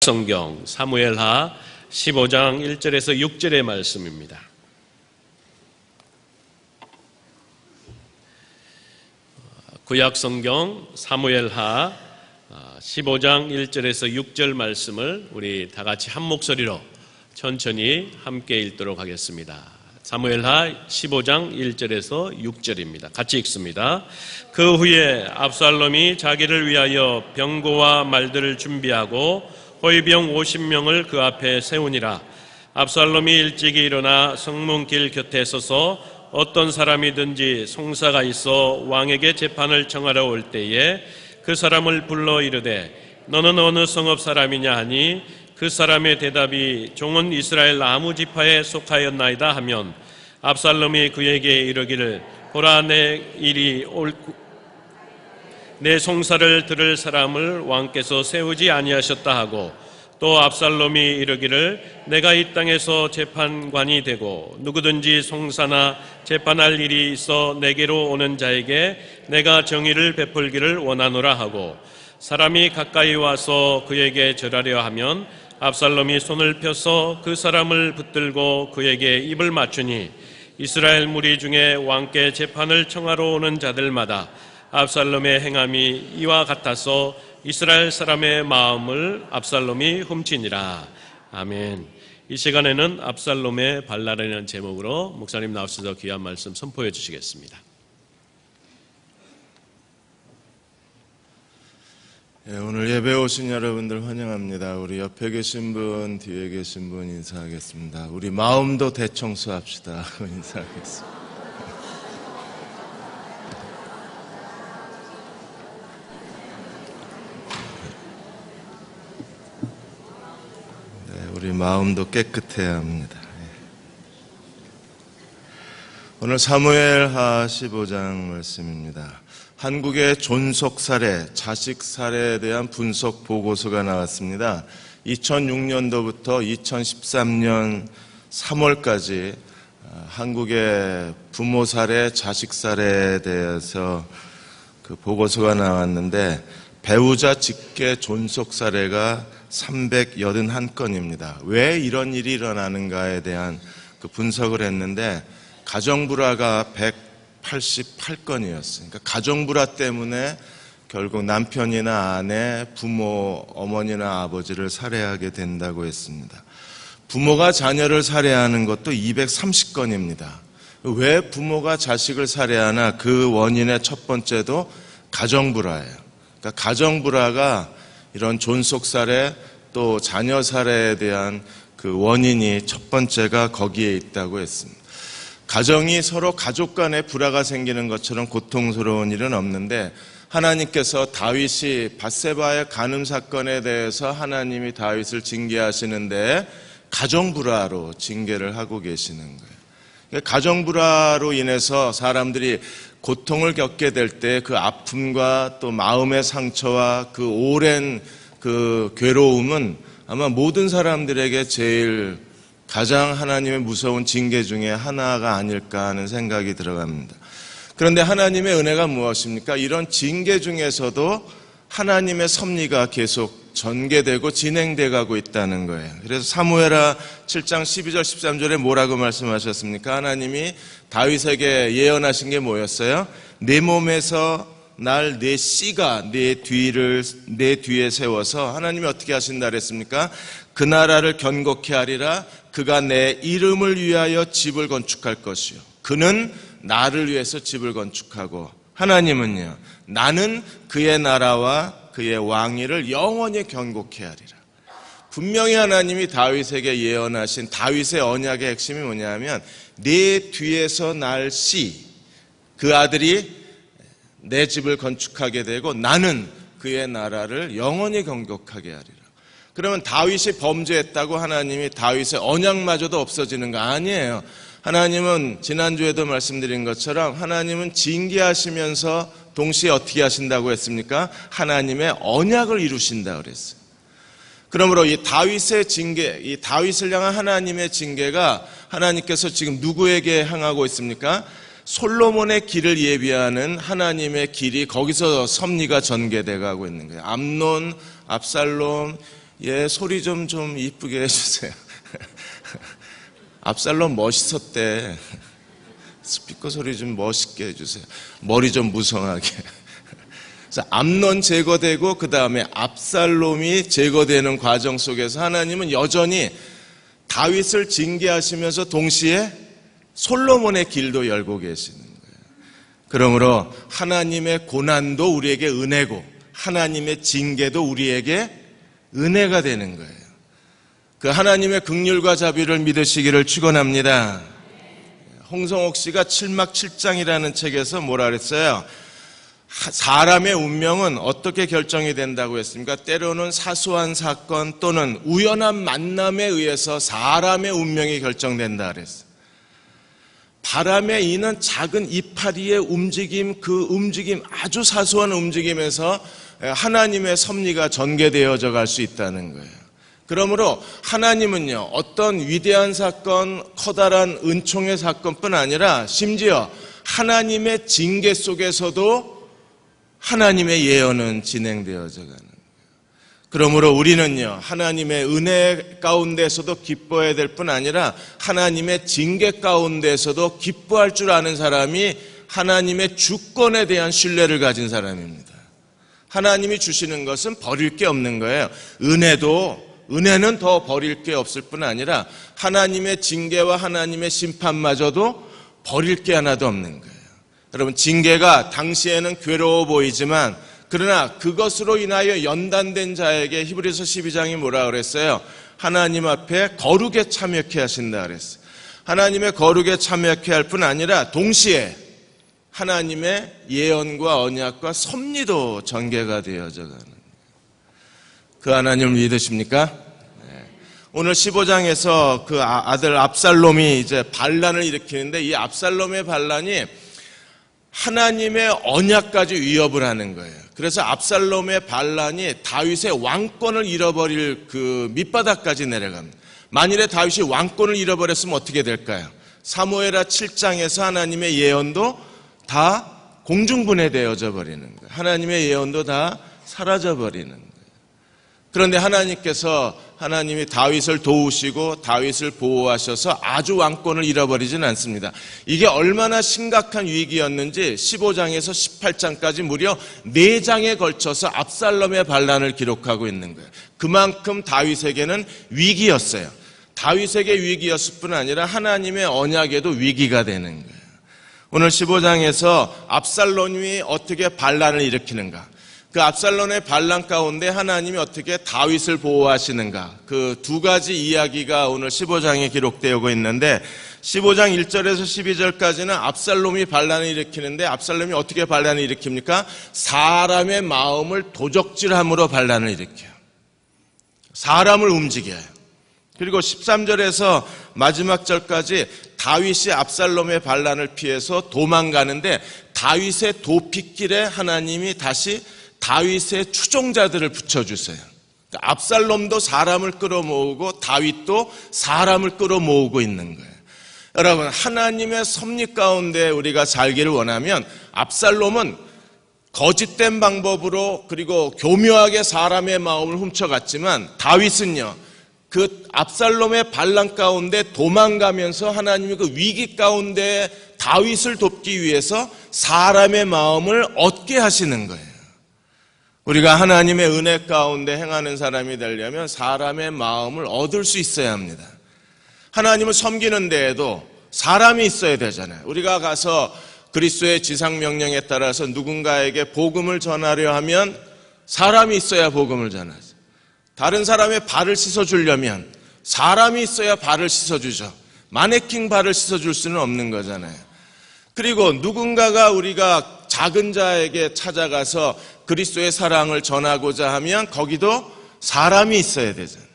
구약성경 사무엘하 15장 1절에서 6절의 말씀입니다. 구약성경 사무엘하 15장 1절에서 6절 말씀을 우리 다 같이 한 목소리로 천천히 함께 읽도록 하겠습니다. 사무엘하 15장 1절에서 6절입니다. 같이 읽습니다. 그 후에 압살롬이 자기를 위하여 병거와 말들을 준비하고 호위병 50명을 그 앞에 세우니라. 압살롬이 일찍이 일어나 성문길 곁에 서서 어떤 사람이든지 송사가 있어 왕에게 재판을 청하러 올 때에 그 사람을 불러 이르되 너는 어느 성읍 사람이냐 하니 그 사람의 대답이 종은 이스라엘 아무 지파에 속하였나이다 하면 압살롬이 그에게 이르기를 보라 내 송사를 들을 사람을 왕께서 세우지 아니하셨다 하고 또 압살롬이 이르기를 내가 이 땅에서 재판관이 되고 누구든지 송사나 재판할 일이 있어 내게로 오는 자에게 내가 정의를 베풀기를 원하노라 하고 사람이 가까이 와서 그에게 절하려 하면 압살롬이 손을 펴서 그 사람을 붙들고 그에게 입을 맞추니 이스라엘 무리 중에 왕께 재판을 청하러 오는 자들마다 압살롬의 행함이 이와 같아서 이스라엘 사람의 마음을 압살롬이 훔치니라. 아멘. 이 시간에는 압살롬의 반란이라는 제목으로 목사님 나오셔서 귀한 말씀 선포해 주시겠습니다. 오늘 예배 오신 여러분들 환영합니다. 우리 옆에 계신 분, 뒤에 계신 분 인사하겠습니다. 우리 마음도 대청소합시다. 인사하겠습니다. 우리 마음도 깨끗해야 합니다. 오늘 사무엘하 15장 말씀입니다. 한국의 존속 사례, 자식 사례에 대한 분석 보고서가 나왔습니다. 2006년도부터 2013년 3월까지 한국의 부모 사례, 자식 사례에 대해서 그 보고서가 나왔는데 배우자 직계 존속 사례가 381건입니다. 왜 이런 일이 일어나는가에 대한 그 분석을 했는데 가정불화가 188건이었어요. 그러니까 가정불화 때문에 결국 남편이나 아내, 부모, 어머니나 아버지를 살해하게 된다고 했습니다. 부모가 자녀를 살해하는 것도 230건입니다. 왜 부모가 자식을 살해하나? 그 원인의 첫 번째도 가정불화예요. 그러니까 가정불화가 이런 존속살해 또 자녀살해에 대한 그 원인이 첫 번째가 거기에 있다고 했습니다. 가정이 서로 가족 간에 불화가 생기는 것처럼 고통스러운 일은 없는데 하나님께서 다윗이 밧세바의 간음 사건에 대해서 하나님이 다윗을 징계하시는데 가정불화로 징계를 하고 계시는 거예요. 가정불화로 인해서 사람들이 고통을 겪게 될 때 그 아픔과 또 마음의 상처와 그 오랜 그 괴로움은 아마 모든 사람들에게 제일 가장 하나님의 무서운 징계 중에 하나가 아닐까 하는 생각이 들어갑니다. 그런데 하나님의 은혜가 무엇입니까? 이런 징계 중에서도 하나님의 섭리가 계속 전개되고 진행돼 가고 있다는 거예요. 그래서 사무엘하 7장 12절 13절에 뭐라고 말씀하셨습니까? 하나님이 다윗에게 예언하신 게 뭐였어요? 내 몸에서 날 내 씨가 내 뒤에 세워서 하나님이 어떻게 하신다 그랬습니까? 그 나라를 견고케 하리라. 그가 내 이름을 위하여 집을 건축할 것이요. 그는 나를 위해서 집을 건축하고 하나님은요. 나는 그의 나라와 그의 왕위를 영원히 견고케 하리라. 분명히 하나님이 다윗에게 예언하신 다윗의 언약의 핵심이 뭐냐면 내 뒤에서 날 씨, 그 아들이 내 집을 건축하게 되고 나는 그의 나라를 영원히 견고하게 하리라. 그러면 다윗이 범죄했다고 하나님이 다윗의 언약마저도 없어지는 거 아니에요. 하나님은 지난주에도 말씀드린 것처럼 하나님은 징계하시면서 동시에 어떻게 하신다고 했습니까? 하나님의 언약을 이루신다고 그랬어요. 그러므로 이 다윗의 징계, 이 다윗을 향한 하나님의 징계가 하나님께서 지금 누구에게 향하고 있습니까? 솔로몬의 길을 예비하는 하나님의 길이 거기서 섭리가 전개돼 가고 있는 거예요. 암논, 압살롬, 얘 소리 좀 이쁘게 해주세요. 압살롬 멋있었대. 스피커 소리 좀 멋있게 해주세요. 머리 좀 무성하게. 그래서 암논 제거되고 그 다음에 압살롬이 제거되는 과정 속에서 하나님은 여전히 다윗을 징계하시면서 동시에 솔로몬의 길도 열고 계시는 거예요. 그러므로 하나님의 고난도 우리에게 은혜고 하나님의 징계도 우리에게 은혜가 되는 거예요. 그 하나님의 긍휼과 자비를 믿으시기를 축원합니다. 홍성옥 씨가 7막 7장이라는 책에서 뭐라 그랬어요? 사람의 운명은 어떻게 결정이 된다고 했습니까? 때로는 사소한 사건 또는 우연한 만남에 의해서 사람의 운명이 결정된다 그랬어요. 바람에 이는 작은 이파리의 움직임, 그 움직임, 아주 사소한 움직임에서 하나님의 섭리가 전개되어져 갈 수 있다는 거예요. 그러므로 하나님은요, 어떤 위대한 사건, 커다란 은총의 사건뿐 아니라 심지어 하나님의 징계 속에서도 하나님의 예언은 진행되어져 가는 거예요. 그러므로 우리는요, 하나님의 은혜 가운데서도 기뻐해야 될 뿐 아니라 하나님의 징계 가운데서도 기뻐할 줄 아는 사람이 하나님의 주권에 대한 신뢰를 가진 사람입니다. 하나님이 주시는 것은 버릴 게 없는 거예요. 은혜는 더 버릴 게 없을 뿐 아니라 하나님의 징계와 하나님의 심판마저도 버릴 게 하나도 없는 거예요. 여러분, 징계가 당시에는 괴로워 보이지만 그러나 그것으로 인하여 연단된 자에게 히브리서 12장이 뭐라 그랬어요? 하나님 앞에 거룩에 참여케 하신다 그랬어요. 하나님의 거룩에 참여케 할 뿐 아니라 동시에 하나님의 예언과 언약과 섭리도 전개가 되어져 가는 거예요. 그 하나님을 믿으십니까? 네. 오늘 15장에서 그 아들 압살롬이 이제 반란을 일으키는데 이 압살롬의 반란이 하나님의 언약까지 위협을 하는 거예요. 그래서 압살롬의 반란이 다윗의 왕권을 잃어버릴 그 밑바닥까지 내려갑니다. 만일에 다윗이 왕권을 잃어버렸으면 어떻게 될까요? 사무엘하 7장에서 하나님의 예언도 다 공중분해되어져 버리는 거예요. 하나님의 예언도 다 사라져 버리는 거예요. 그런데 하나님이 다윗을 도우시고 다윗을 보호하셔서 아주 왕권을 잃어버리진 않습니다. 이게 얼마나 심각한 위기였는지 15장에서 18장까지 무려 4장에 걸쳐서 압살롬의 반란을 기록하고 있는 거예요. 그만큼 다윗에게는 위기였어요. 다윗에게 위기였을 뿐 아니라 하나님의 언약에도 위기가 되는 거예요. 오늘 15장에서 압살롬이 어떻게 반란을 일으키는가, 그 압살롬의 반란 가운데 하나님이 어떻게 다윗을 보호하시는가, 그 두 가지 이야기가 오늘 15장에 기록되고 있는데 15장 1절에서 12절까지는 압살롬이 반란을 일으키는데 압살롬이 어떻게 반란을 일으킵니까? 사람의 마음을 도적질함으로 반란을 일으켜요. 사람을 움직여요. 그리고 13절에서 마지막 절까지 다윗이 압살롬의 반란을 피해서 도망가는데 다윗의 도피길에 하나님이 다시 다윗의 추종자들을 붙여주세요. 압살롬도 사람을 끌어모으고 다윗도 사람을 끌어모으고 있는 거예요. 여러분, 하나님의 섭리 가운데 우리가 살기를 원하면 압살롬은 거짓된 방법으로 그리고 교묘하게 사람의 마음을 훔쳐갔지만 다윗은요, 그 압살롬의 반란 가운데 도망가면서 하나님이 그 위기 가운데 다윗을 돕기 위해서 사람의 마음을 얻게 하시는 거예요. 우리가 하나님의 은혜 가운데 행하는 사람이 되려면 사람의 마음을 얻을 수 있어야 합니다. 하나님을 섬기는 데에도 사람이 있어야 되잖아요. 우리가 가서 그리스도의 지상명령에 따라서 누군가에게 복음을 전하려 하면 사람이 있어야 복음을 전하죠. 다른 사람의 발을 씻어주려면 사람이 있어야 발을 씻어주죠. 마네킹 발을 씻어줄 수는 없는 거잖아요. 그리고 누군가가 우리가 작은 자에게 찾아가서 그리스도의 사랑을 전하고자 하면 거기도 사람이 있어야 되잖아요.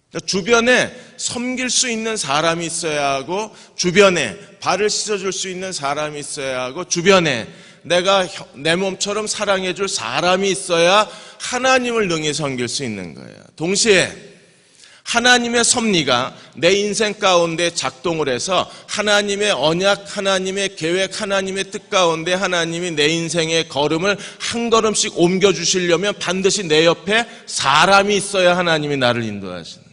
그러니까 주변에 섬길 수 있는 사람이 있어야 하고 주변에 발을 씻어줄 수 있는 사람이 있어야 하고 주변에 내가 내 몸처럼 사랑해 줄 사람이 있어야 하나님을 능히 섬길 수 있는 거예요. 동시에 하나님의 섭리가 내 인생 가운데 작동을 해서 하나님의 언약, 하나님의 계획, 하나님의 뜻 가운데 하나님이 내 인생의 걸음을 한 걸음씩 옮겨주시려면 반드시 내 옆에 사람이 있어야 하나님이 나를 인도하시는.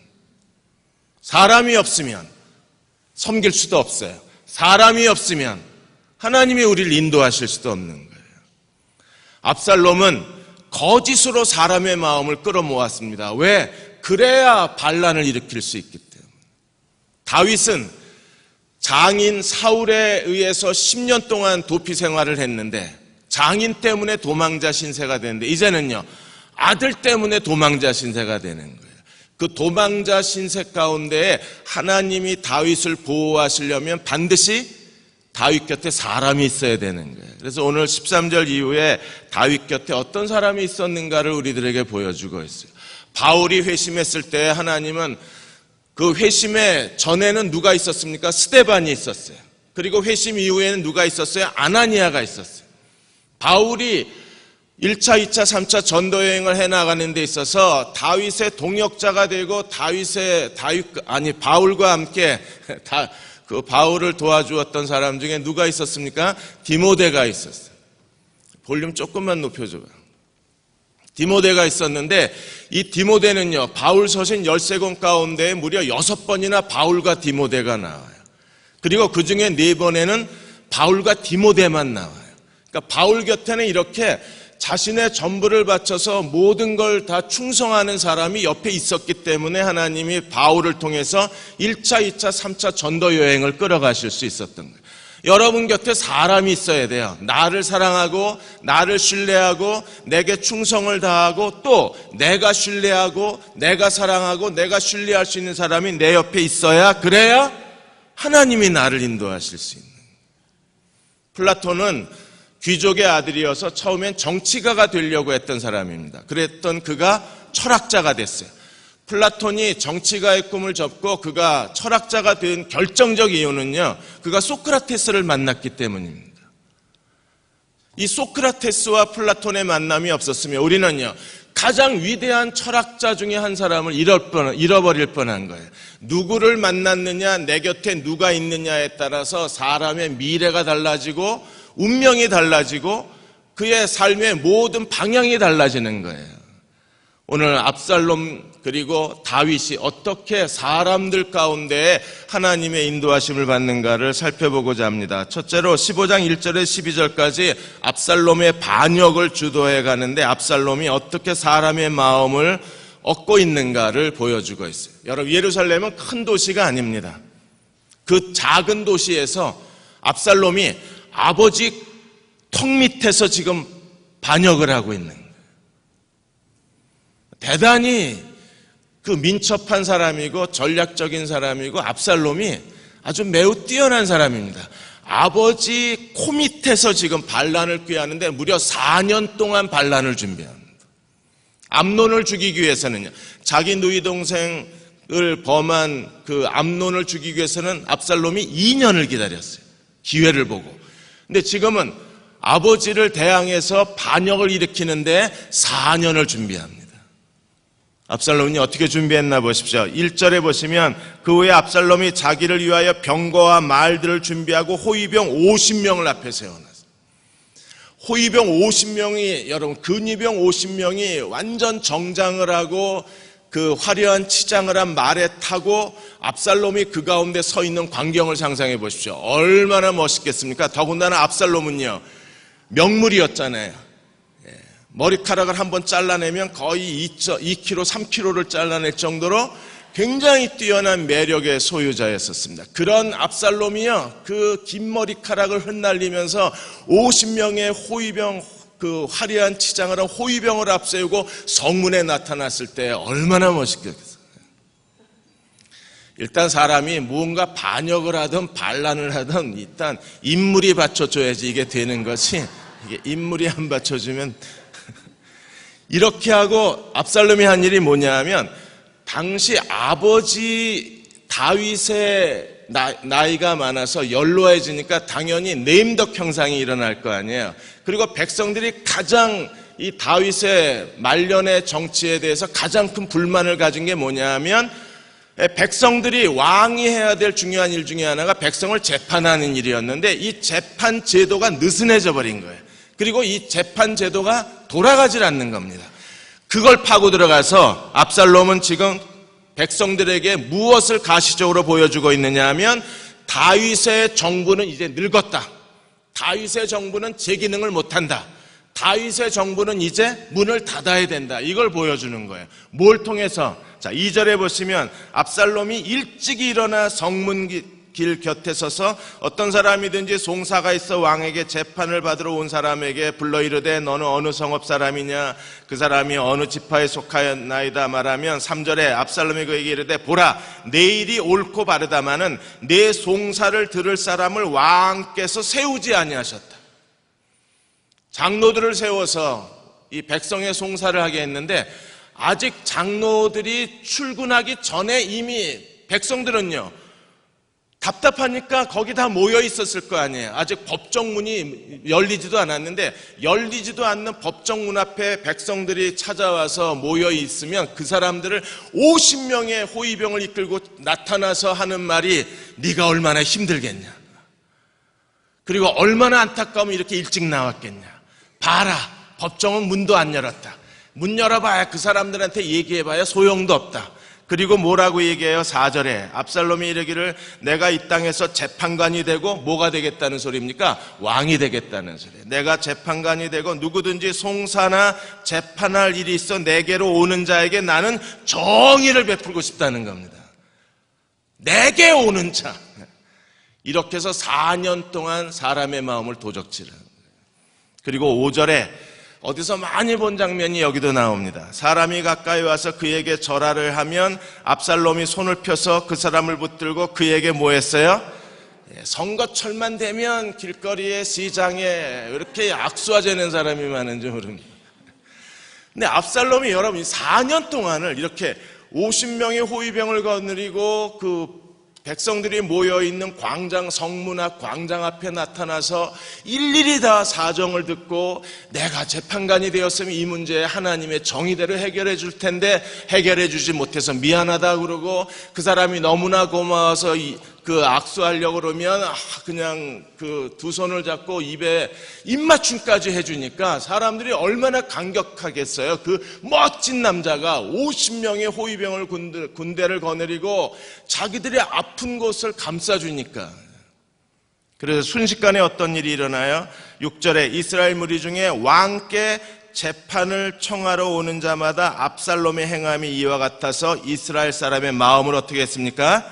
사람이 없으면 섬길 수도 없어요. 사람이 없으면 하나님이 우리를 인도하실 수도 없는 거예요. 압살롬은 거짓으로 사람의 마음을 끌어모았습니다. 왜? 그래야 반란을 일으킬 수 있기 때문에. 다윗은 장인 사울에 의해서 10년 동안 도피 생활을 했는데 장인 때문에 도망자 신세가 되는데 이제는요, 아들 때문에 도망자 신세가 되는 거예요. 그 도망자 신세 가운데 하나님이 다윗을 보호하시려면 반드시 다윗 곁에 사람이 있어야 되는 거예요. 그래서 오늘 13절 이후에 다윗 곁에 어떤 사람이 있었는가를 우리들에게 보여주고 있어요. 바울이 회심했을 때 하나님은 그 회심의 전에는 누가 있었습니까? 스데반이 있었어요. 그리고 회심 이후에는 누가 있었어요? 아나니아가 있었어요. 바울이 1차, 2차, 3차 전도여행을 해나가는 데 있어서 다윗의 동역자가 되고 바울과 함께 그 바울을 도와주었던 사람 중에 누가 있었습니까? 디모데가 있었어요. 볼륨 조금만 높여줘봐요. 디모데가 있었는데 이 디모데는요, 바울 서신 13권 가운데 무려 6번이나 바울과 디모데가 나와요. 그리고 그 중에 4번에는 바울과 디모데만 나와요. 그러니까 바울 곁에는 이렇게 자신의 전부를 바쳐서 모든 걸 다 충성하는 사람이 옆에 있었기 때문에 하나님이 바울을 통해서 1차, 2차, 3차 전도 여행을 끌어가실 수 있었던 거예요. 여러분 곁에 사람이 있어야 돼요. 나를 사랑하고 나를 신뢰하고 내게 충성을 다하고 또 내가 신뢰하고 내가 사랑하고 내가 신뢰할 수 있는 사람이 내 옆에 있어야, 그래야 하나님이 나를 인도하실 수 있는. 플라톤은 귀족의 아들이어서 처음엔 정치가가 되려고 했던 사람입니다. 그랬던 그가 철학자가 됐어요. 플라톤이 정치가의 꿈을 접고 그가 철학자가 된 결정적 이유는요, 그가 소크라테스를 만났기 때문입니다. 이 소크라테스와 플라톤의 만남이 없었으면 우리는요, 가장 위대한 철학자 중에 한 사람을 잃어버릴 뻔한 거예요. 누구를 만났느냐, 내 곁에 누가 있느냐에 따라서 사람의 미래가 달라지고 운명이 달라지고 그의 삶의 모든 방향이 달라지는 거예요. 오늘 압살롬 그리고 다윗이 어떻게 사람들 가운데 하나님의 인도하심을 받는가를 살펴보고자 합니다. 첫째로 15장 1절에 12절까지 압살롬의 반역을 주도해 가는데 압살롬이 어떻게 사람의 마음을 얻고 있는가를 보여주고 있어요. 여러분, 예루살렘은 큰 도시가 아닙니다. 그 작은 도시에서 압살롬이 아버지 턱 밑에서 지금 반역을 하고 있는 거예요. 대단히 그 민첩한 사람이고 전략적인 사람이고 압살롬이 아주 매우 뛰어난 사람입니다. 아버지 코 밑에서 지금 반란을 꾀하는데 무려 4년 동안 반란을 준비합니다. 암논을 죽이기 위해서는요, 자기 누이 동생을 범한 그 암논을 죽이기 위해서는 압살롬이 2년을 기다렸어요. 기회를 보고. 근데 지금은 아버지를 대항해서 반역을 일으키는데 4년을 준비합니다. 압살롬이 어떻게 준비했나 보십시오. 1절에 보시면 그 후에 압살롬이 자기를 위하여 병거와 말들을 준비하고 호위병 50명을 앞에 세워놨어요. 호위병 50명이, 여러분, 근위병 50명이 완전 정장을 하고 그 화려한 치장을 한 말에 타고 압살롬이 그 가운데 서 있는 광경을 상상해 보십시오. 얼마나 멋있겠습니까? 더군다나 압살롬은요, 명물이었잖아요. 머리카락을 한번 잘라내면 거의 2kg, 3kg를 잘라낼 정도로 굉장히 뛰어난 매력의 소유자였었습니다. 그런 압살롬이요, 그 긴 머리카락을 흩날리면서 50명의 호위병, 그 화려한 치장을 한 호위병을 앞세우고 성문에 나타났을 때 얼마나 멋있겠어요. 일단 사람이 무언가 반역을 하든 반란을 하든 일단 인물이 받쳐줘야지 이게 되는 것이, 이게 인물이 안 받쳐주면 이렇게 하고 압살롬이 한 일이 뭐냐 하면, 당시 아버지 다윗의 나이가 많아서 연로해지니까 당연히 네임덕 형상이 일어날 거 아니에요. 그리고 백성들이 가장 이 다윗의 말년의 정치에 대해서 가장 큰 불만을 가진 게 뭐냐 하면 백성들이 왕이 해야 될 중요한 일 중에 하나가 백성을 재판하는 일이었는데 이 재판 제도가 느슨해져 버린 거예요. 그리고 이 재판 제도가 돌아가질 않는 겁니다. 그걸 파고 들어가서 압살롬은 지금 백성들에게 무엇을 가시적으로 보여주고 있느냐 하면 다윗의 정부는 이제 늙었다. 다윗의 정부는 제 기능을 못한다. 다윗의 정부는 이제 문을 닫아야 된다. 이걸 보여주는 거예요. 뭘 통해서? 자, 2절에 보시면 압살롬이 일찍이 일어나 성문길 곁에 서서 어떤 사람이든지 송사가 있어 왕에게 재판을 받으러 온 사람에게 불러 이르되 너는 어느 성읍 사람이냐? 그 사람이 어느 지파에 속하였나이다 말하면 3절에 압살롬이 그에게 이르되 보라 내 일이 옳고 바르다마는 내 송사를 들을 사람을 왕께서 세우지 아니하셨다. 장로들을 세워서 이 백성의 송사를 하게 했는데 아직 장로들이 출근하기 전에 이미 백성들은요 답답하니까 거기 다 모여 있었을 거 아니에요. 아직 법정문이 열리지도 않았는데 열리지도 않는 법정문 앞에 백성들이 찾아와서 모여 있으면 그 사람들을 50명의 호위병을 이끌고 나타나서 하는 말이 네가 얼마나 힘들겠냐. 그리고 얼마나 안타까우면 이렇게 일찍 나왔겠냐. 봐라 법정은 문도 안 열었다. 문 열어봐야 그 사람들한테 얘기해봐야 소용도 없다. 그리고 뭐라고 얘기해요? 4절에 압살롬이 이르기를 내가 이 땅에서 재판관이 되고 뭐가 되겠다는 소리입니까? 왕이 되겠다는 소리예요. 내가 재판관이 되고 누구든지 송사나 재판할 일이 있어 내게로 오는 자에게 나는 정의를 베풀고 싶다는 겁니다. 내게 오는 자. 이렇게 해서 4년 동안 사람의 마음을 도적질하는 거예요. 그리고 5절에 어디서 많이 본 장면이 여기도 나옵니다. 사람이 가까이 와서 그에게 절하를 하면 압살롬이 손을 펴서 그 사람을 붙들고 그에게 뭐 했어요? 선거철만 되면 길거리에 시장에 이렇게 악수하자는 사람이 많은지 모릅니다. 근데 압살롬이 여러분 4년 동안을 이렇게 50명의 호위병을 거느리고 그 백성들이 모여있는 광장 성문 앞 광장 앞에 나타나서 일일이 다 사정을 듣고 내가 재판관이 되었으면 이 문제 하나님의 정의대로 해결해 줄 텐데 해결해 주지 못해서 미안하다 그러고 그 사람이 너무나 고마워서 그 악수하려고 그러면 그냥 그 두 손을 잡고 입에 입맞춤까지 해주니까 사람들이 얼마나 감격하겠어요. 그 멋진 남자가 50명의 호위병을 군대를 거느리고 자기들의 아픈 곳을 감싸주니까. 그래서 순식간에 어떤 일이 일어나요? 6절에 이스라엘 무리 중에 왕께 재판을 청하러 오는 자마다 압살롬의 행함이 이와 같아서 이스라엘 사람의 마음을 어떻게 했습니까?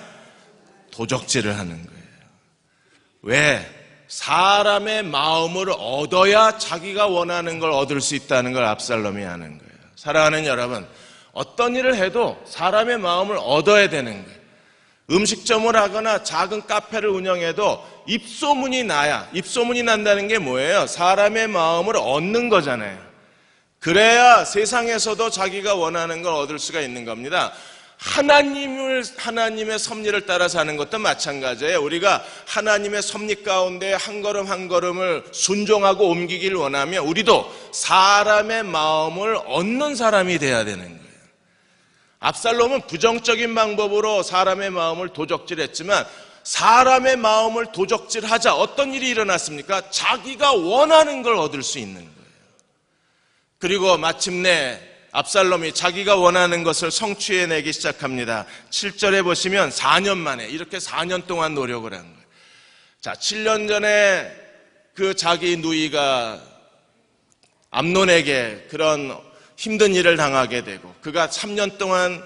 도적질을 하는 거예요. 왜? 사람의 마음을 얻어야 자기가 원하는 걸 얻을 수 있다는 걸 압살롬이 하는 거예요. 사랑하는 여러분, 어떤 일을 해도 사람의 마음을 얻어야 되는 거예요. 음식점을 하거나 작은 카페를 운영해도 입소문이 나야. 입소문이 난다는 게 뭐예요? 사람의 마음을 얻는 거잖아요. 그래야 세상에서도 자기가 원하는 걸 얻을 수가 있는 겁니다. 하나님의 섭리를 따라 사는 것도 마찬가지예요. 우리가 하나님의 섭리 가운데 한 걸음 한 걸음을 순종하고 옮기길 원하면 우리도 사람의 마음을 얻는 사람이 돼야 되는 거예요. 압살롬은 부정적인 방법으로 사람의 마음을 도적질했지만 사람의 마음을 도적질하자 어떤 일이 일어났습니까? 자기가 원하는 걸 얻을 수 있는 거예요. 그리고 마침내 압살롬이 자기가 원하는 것을 성취해내기 시작합니다. 7절에 보시면 4년 만에 이렇게 4년 동안 노력을 한 거예요. 자, 7년 전에 그 자기 누이가 암논에게 그런 힘든 일을 당하게 되고 그가 3년 동안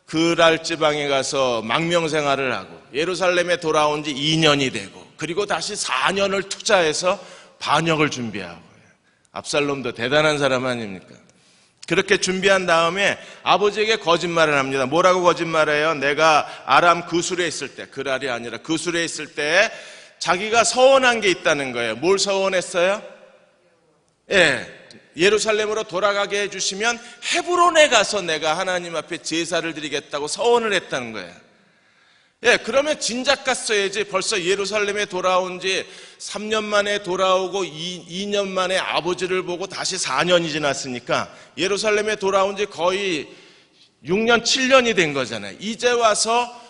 그랄 지방에 가서 망명생활을 하고 예루살렘에 돌아온 지 2년이 되고 그리고 다시 4년을 투자해서 반역을 준비하고 압살롬도 대단한 사람 아닙니까? 그렇게 준비한 다음에 아버지에게 거짓말을 합니다. 뭐라고 거짓말해요? 내가 아람 그술에 있을 때, 그랄이 아니라 그술에 있을 때 자기가 서원한 게 있다는 거예요. 뭘 서원했어요? 예루살렘으로 돌아가게 해주시면 헤브론에 가서 내가 하나님 앞에 제사를 드리겠다고 서원을 했다는 거예요. 그러면 진작 갔어야지. 벌써 예루살렘에 돌아온 지 3년 만에 돌아오고 2년 만에 아버지를 보고 다시 4년이 지났으니까 예루살렘에 돌아온 지 거의 6년, 7년이 된 거잖아요. 이제 와서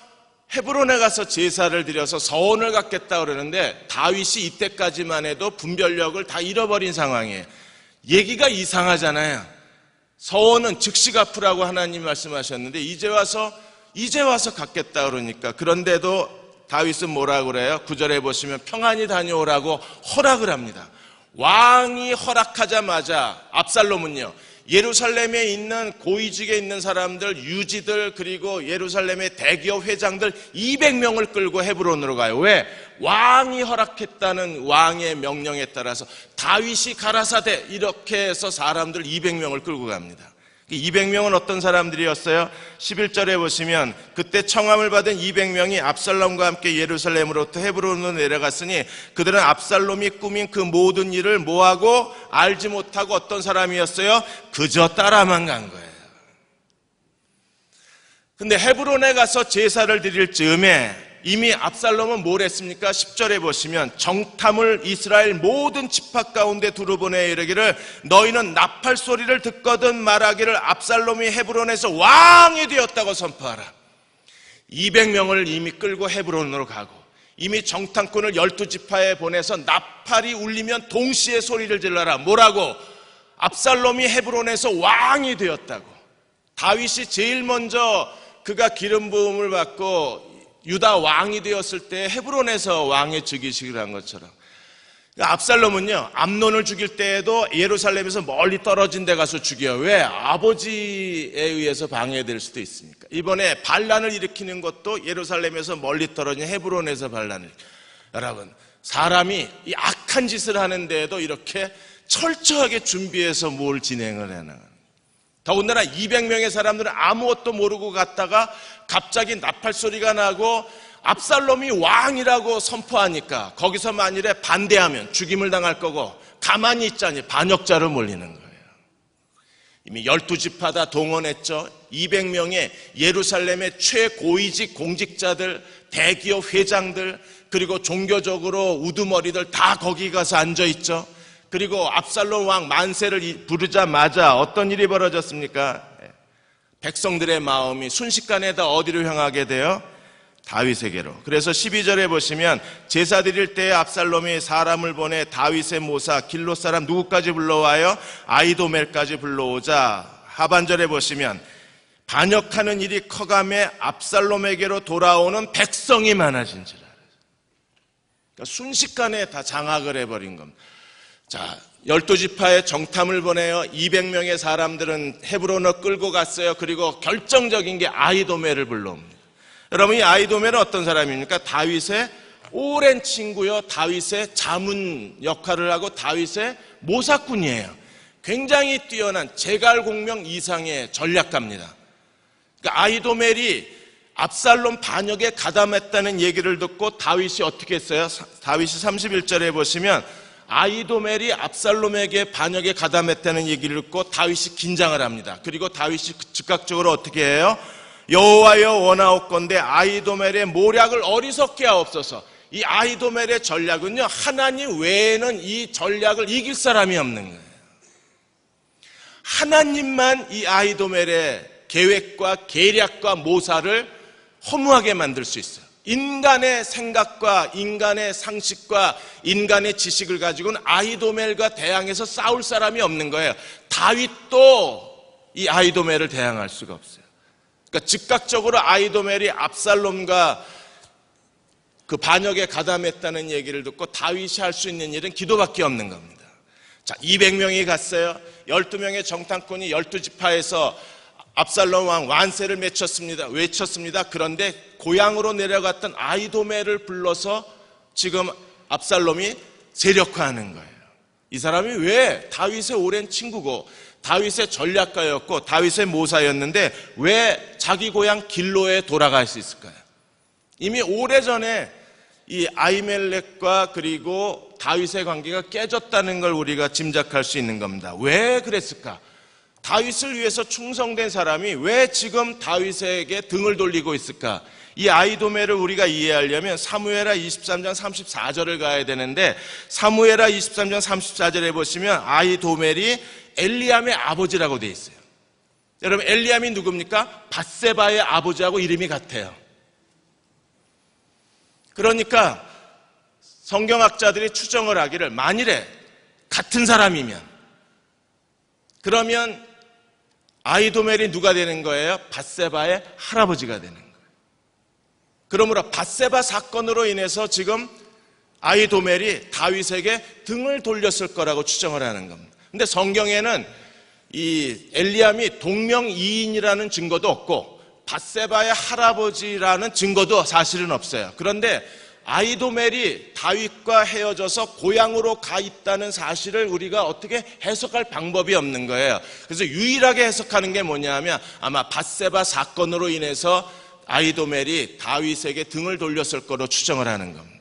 헤브론에 가서 제사를 드려서 서원을 갖겠다 그러는데 다윗이 이때까지만 해도 분별력을 다 잃어버린 상황이에요. 얘기가 이상하잖아요. 서원은 즉시 갚으라고 하나님 말씀하셨는데 이제 와서 갖겠다 그러니까. 그런데도 다윗은 뭐라고 그래요? 9절에 보시면 평안히 다녀오라고 허락을 합니다. 왕이 허락하자마자 압살롬은요, 예루살렘에 있는 고위직에 있는 사람들, 유지들, 그리고 예루살렘의 대기업 회장들 200명을 끌고 헤브론으로 가요. 왜? 왕이 허락했다는 왕의 명령에 따라서 다윗이 가라사대 이렇게 해서 사람들 200명을 끌고 갑니다. 200명은 어떤 사람들이었어요? 11절에 보시면 그때 청함을 받은 200명이 압살롬과 함께 예루살렘으로부터 헤브론으로 내려갔으니 그들은 압살롬이 꾸민 그 모든 일을 뭐하고 알지 못하고 어떤 사람이었어요? 그저 따라만 간 거예요. 근데 헤브론에 가서 제사를 드릴 즈음에 이미 압살롬은 뭘 했습니까? 10절에 보시면 정탐을 이스라엘 모든 지파 가운데 두루보내 이르기를 너희는 나팔 소리를 듣거든 말하기를 압살롬이 헤브론에서 왕이 되었다고 선포하라. 200명을 이미 끌고 헤브론으로 가고 이미 정탐꾼을 12지파에 보내서 나팔이 울리면 동시에 소리를 질러라. 뭐라고? 압살롬이 헤브론에서 왕이 되었다고. 다윗이 제일 먼저 그가 기름 부음을 받고 유다 왕이 되었을 때 헤브론에서 왕의 즉위식을 한 것처럼 압살롬은요, 암논을 죽일 때에도 예루살렘에서 멀리 떨어진 데 가서 죽여요. 왜? 아버지에 의해서 방해될 수도 있으니까. 이번에 반란을 일으키는 것도 예루살렘에서 멀리 떨어진 헤브론에서 반란을. 여러분, 사람이 이 악한 짓을 하는 데에도 이렇게 철저하게 준비해서 뭘 진행을 해나가는. 더군다나 200명의 사람들은 아무것도 모르고 갔다가 갑자기 나팔 소리가 나고 압살롬이 왕이라고 선포하니까 거기서 만일에 반대하면 죽임을 당할 거고 가만히 있자니 반역자를 몰리는 거예요. 이미 12지파 다 동원했죠. 200명의 예루살렘의 최고위직 공직자들, 대기업 회장들, 그리고 종교적으로 우두머리들 다 거기 가서 앉아있죠. 그리고 압살롬 왕 만세를 부르자마자 어떤 일이 벌어졌습니까? 백성들의 마음이 순식간에 다 어디로 향하게 돼요? 다윗에게로. 그래서 12절에 보시면 제사 드릴 때에 압살롬이 사람을 보내 다윗의 모사 길롯 사람 누구까지 불러와요? 아히도멜까지 불러오자 하반절에 보시면 반역하는 일이 커감에 압살롬에게로 돌아오는 백성이 많아진지라. 그러니까 순식간에 다 장악을 해버린 겁니다. 자, 12지파에 정탐을 보내요. 200명의 사람들은 헤브론을 끌고 갔어요. 그리고 결정적인 게 아히도멜을 불러옵니다. 여러분, 이 아히도멜은 어떤 사람입니까? 다윗의 오랜 친구요, 다윗의 자문 역할을 하고 다윗의 모사꾼이에요. 굉장히 뛰어난 제갈공명 이상의 전략가입니다. 그러니까 아히도멜이 압살롬 반역에 가담했다는 얘기를 듣고 다윗이 어떻게 했어요? 다윗이 31절에 보시면 아히도멜이 압살롬에게 반역에 가담했다는 얘기를 듣고 다윗이 긴장을 합니다. 그리고 다윗이 즉각적으로 어떻게 해요? 여호와여 원하옵건대 아히도멜의 모략을 어리석게 하옵소서. 이 아히도멜의 전략은요, 하나님 외에는 이 전략을 이길 사람이 없는 거예요. 하나님만 이 아히도멜의 계획과 계략과 모사를 허무하게 만들 수 있어요. 인간의 생각과 인간의 상식과 인간의 지식을 가지고는 아히도멜과 대항해서 싸울 사람이 없는 거예요. 다윗도 이 아히도멜을 대항할 수가 없어요. 그러니까 즉각적으로 아히도멜이 압살롬과 그 반역에 가담했다는 얘기를 듣고 다윗이 할 수 있는 일은 기도밖에 없는 겁니다. 자, 200명이 갔어요. 12명의 정탐꾼이 12지파에서 압살롬 왕 완세를 외쳤습니다. 그런데 고향으로 내려갔던 아히도멜을 불러서 지금 압살롬이 세력화하는 거예요. 이 사람이 왜 다윗의 오랜 친구고 다윗의 전략가였고 다윗의 모사였는데 왜 자기 고향 길로에 돌아갈 수 있을까요? 이미 오래전에 이 아히멜렉과 그리고 다윗의 관계가 깨졌다는 걸 우리가 짐작할 수 있는 겁니다. 왜 그랬을까? 다윗을 위해서 충성된 사람이 왜 지금 다윗에게 등을 돌리고 있을까? 이 아히도멜을 우리가 이해하려면 사무엘하 23장 34절을 가야 되는데 사무엘하 23장 34절에 보시면 아히도멜이 엘리암의 아버지라고 되어 있어요. 여러분, 엘리암이 누굽니까? 밧세바의 아버지하고 이름이 같아요. 그러니까 성경학자들이 추정을 하기를, 만일에 같은 사람이면, 그러면 아히도멜이 누가 되는 거예요? 밧세바의 할아버지가 되는 거예요. 그러므로 밧세바 사건으로 인해서 지금 아히도멜이 다윗에게 등을 돌렸을 거라고 추정을 하는 겁니다. 근데 성경에는 이 엘리암이 동명이인이라는 증거도 없고 밧세바의 할아버지라는 증거도 사실은 없어요. 그런데 아히도멜이 다윗과 헤어져서 고향으로 가 있다는 사실을 우리가 어떻게 해석할 방법이 없는 거예요. 그래서 유일하게 해석하는 게 뭐냐면 아마 밧세바 사건으로 인해서 아히도멜이 다윗에게 등을 돌렸을 거로 추정을 하는 겁니다.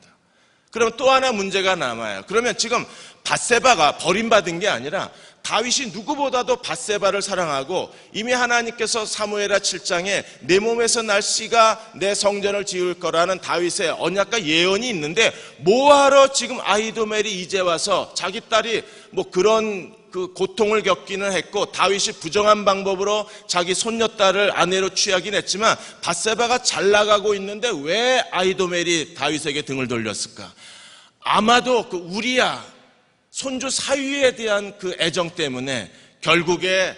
그럼 또 하나 문제가 남아요. 그러면 지금 밧세바가 버림받은 게 아니라 다윗이 누구보다도 밧세바를 사랑하고 이미 하나님께서 사무엘하 7장에 내 몸에서 날 씨가 내 성전을 지을 거라는 다윗의 언약과 예언이 있는데 뭐하러 지금 아히도멜이 이제 와서 자기 딸이 뭐 그런 그 고통을 겪기는 했고 다윗이 부정한 방법으로 자기 손녀딸을 아내로 취하긴 했지만 밧세바가 잘 나가고 있는데 왜 아히도멜이 다윗에게 등을 돌렸을까? 아마도 그 우리야 손주 사위에 대한 그 애정 때문에 결국에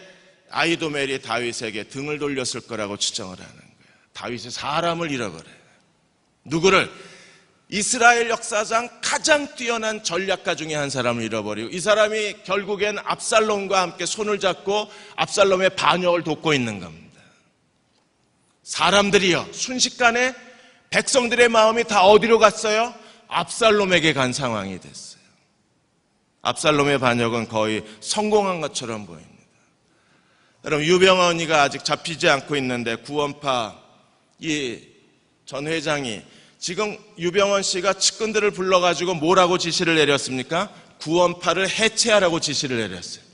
아히도멜이 다윗에게 등을 돌렸을 거라고 추정을 하는 거예요. 다윗이 사람을 잃어버려요. 누구를? 이스라엘 역사상 가장 뛰어난 전략가 중에 한 사람을 잃어버리고 이 사람이 결국엔 압살롬과 함께 손을 잡고 압살롬의 반역을 돕고 있는 겁니다. 사람들이요, 순식간에 백성들의 마음이 다 어디로 갔어요? 압살롬에게 간 상황이 됐어요. 압살롬의 반역은 거의 성공한 것처럼 보입니다. 여러분, 유병언이가 아직 잡히지 않고 있는데 구원파 이 전 회장이 지금 유병언 씨가 측근들을 불러가지고 뭐라고 지시를 내렸습니까? 구원파를 해체하라고 지시를 내렸어요.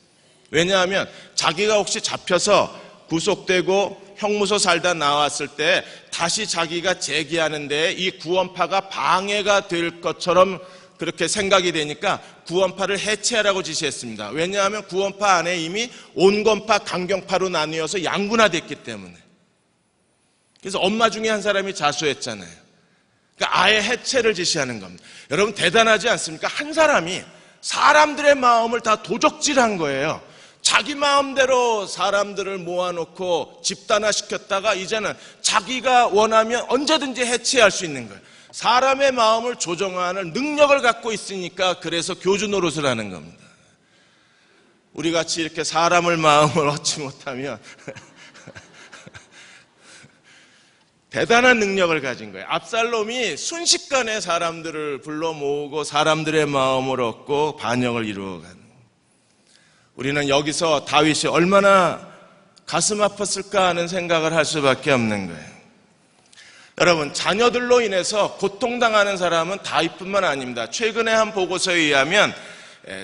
왜냐하면 자기가 혹시 잡혀서 구속되고 형무소 살다 나왔을 때 다시 자기가 재기하는데 이 구원파가 방해가 될 것처럼 그렇게 생각이 되니까 구원파를 해체하라고 지시했습니다. 왜냐하면 구원파 안에 이미 온건파, 강경파로 나뉘어서 양분화됐기 때문에. 그래서 엄마 중에 한 사람이 자수했잖아요. 그러니까 아예 해체를 지시하는 겁니다. 여러분, 대단하지 않습니까? 한 사람이 사람들의 마음을 다 도적질한 거예요. 자기 마음대로 사람들을 모아놓고 집단화시켰다가 이제는 자기가 원하면 언제든지 해체할 수 있는 거예요. 사람의 마음을 조정하는 능력을 갖고 있으니까 그래서 교주 노릇을 하는 겁니다. 우리 같이 이렇게 사람을 마음을 얻지 못하면 대단한 능력을 가진 거예요. 압살롬이 순식간에 사람들을 불러 모으고 사람들의 마음을 얻고 반역을 이루어가는 거예요. 우리는 여기서 다윗이 얼마나 가슴 아팠을까 하는 생각을 할 수밖에 없는 거예요. 여러분, 자녀들로 인해서 고통당하는 사람은 다윗뿐만 아닙니다. 최근에 한 보고서에 의하면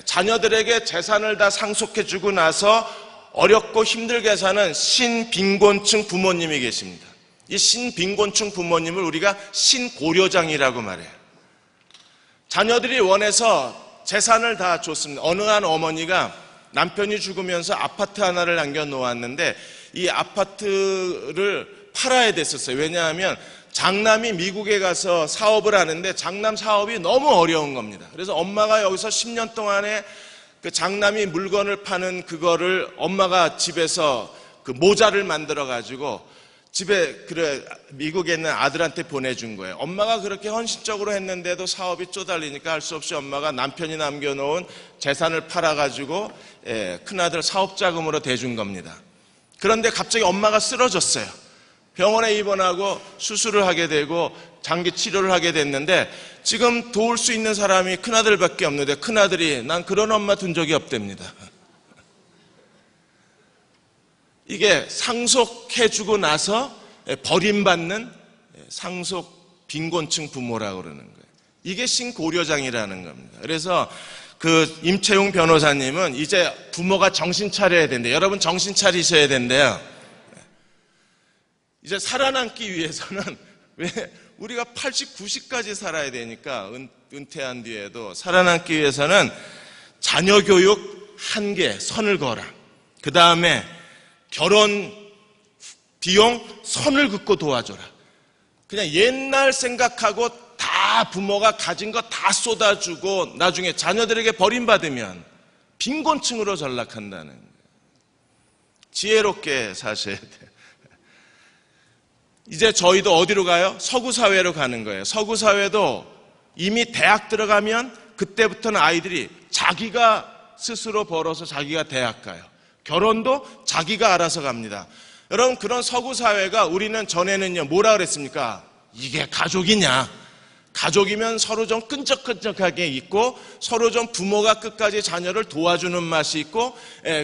자녀들에게 재산을 다 상속해주고 나서 어렵고 힘들게 사는 신빈곤층 부모님이 계십니다. 이 신빈곤층 부모님을 우리가 신고려장이라고 말해요. 자녀들이 원해서 재산을 다 줬습니다. 어느 한 어머니가 남편이 죽으면서 아파트 하나를 남겨놓았는데 이 아파트를 팔아야 됐었어요. 왜냐하면 장남이 미국에 가서 사업을 하는데 장남 사업이 너무 어려운 겁니다. 그래서 엄마가 여기서 10년 동안에 그 장남이 물건을 파는 그거를 엄마가 집에서 그 모자를 만들어 가지고 집에 미국에 있는 아들한테 보내준 거예요. 엄마가 그렇게 헌신적으로 했는데도 사업이 쪼달리니까 할 수 없이 엄마가 남편이 남겨놓은 재산을 팔아가지고 큰아들 사업자금으로 대준 겁니다. 그런데 갑자기 엄마가 쓰러졌어요. 병원에 입원하고 수술을 하게 되고 장기 치료를 하게 됐는데 지금 도울 수 있는 사람이 큰아들밖에 없는데 큰아들이 난 그런 엄마 둔 적이 없답니다. 이게 상속해주고 나서 버림받는 상속 빈곤층 부모라고 그러는 거예요. 이게 신고려장이라는 겁니다. 그래서 그 임채용 변호사님은 이제 부모가 정신 차려야 된대요. 여러분 정신 차리셔야 된대요. 이제 살아남기 위해서는 왜 우리가 80, 90까지 살아야 되니까 은퇴한 뒤에도 살아남기 위해서는 자녀 교육 한계 선을 거라. 그 다음에 결혼 비용 선을 긋고 도와줘라. 그냥 옛날 생각하고 다 부모가 가진 거 다 쏟아주고 나중에 자녀들에게 버림받으면 빈곤층으로 전락한다는 거예요. 지혜롭게 사셔야 돼요. 이제 저희도 어디로 가요? 서구 사회로 가는 거예요. 서구 사회도 이미 대학 들어가면 그때부터는 아이들이 자기가 스스로 벌어서 자기가 대학 가요. 결혼도 자기가 알아서 갑니다. 여러분, 그런 서구 사회가 우리는 전에는요, 뭐라 그랬습니까? 이게 가족이냐? 가족이면 서로 좀 끈적끈적하게 있고 서로 좀 부모가 끝까지 자녀를 도와주는 맛이 있고,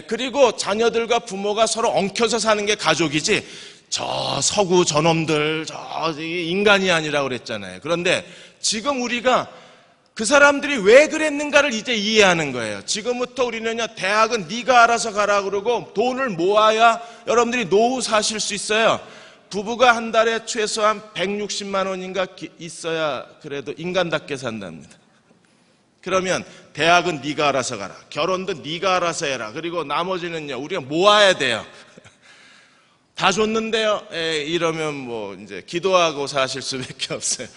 그리고 자녀들과 부모가 서로 엉켜서 사는 게 가족이지, 저 서구 저놈들 저 인간이 아니라고 그랬잖아요. 그런데 지금 우리가 그 사람들이 왜 그랬는가를 이제 이해하는 거예요. 지금부터 우리는요, 대학은 네가 알아서 가라 그러고 돈을 모아야 여러분들이 노후 사실 수 있어요. 부부가 한 달에 최소한 160만 원인가 있어야 그래도 인간답게 산답니다. 그러면 대학은 네가 알아서 가라. 결혼도 네가 알아서 해라. 그리고 나머지는요, 우리가 모아야 돼요. 다 줬는데요. 이러면 뭐 이제 기도하고 사실 수밖에 없어요.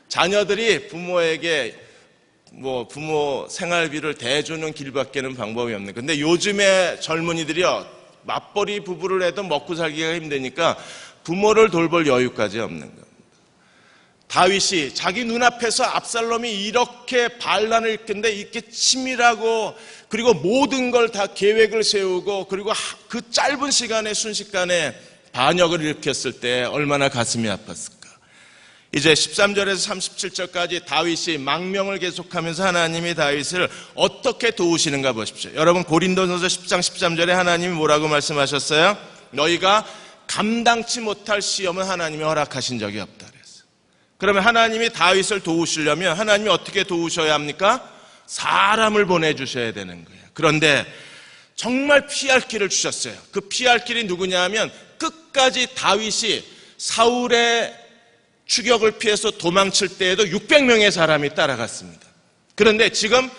자녀들이 부모에게 뭐 부모 생활비를 대주는 길밖에는 방법이 없는. 근데 요즘에 젊은이들이요, 맞벌이 부부를 해도 먹고 살기가 힘드니까 부모를 돌볼 여유까지 없는 겁니다. 다윗이 자기 눈앞에서 압살롬이 이렇게 반란을 일으켰는데 이렇게 치밀하고 그리고 모든 걸 다 계획을 세우고 그리고 그 짧은 시간에 순식간에 반역을 일으켰을 때 얼마나 가슴이 아팠을까. 이제 13절에서 37절까지 다윗이 망명을 계속하면서 하나님이 다윗을 어떻게 도우시는가 보십시오. 여러분, 고린도전서 10장 13절에 하나님이 뭐라고 말씀하셨어요? 너희가 감당치 못할 시험은 하나님이 허락하신 적이 없다 그랬어요. 그러면 하나님이 다윗을 도우시려면 하나님이 어떻게 도우셔야 합니까? 사람을 보내주셔야 되는 거예요. 그런데 정말 피할 길을 주셨어요. 그 피할 길이 누구냐 하면 끝까지 다윗이 사울의 추격을 피해서 도망칠 때에도 600명의 사람이 따라갔습니다. 그런데 지금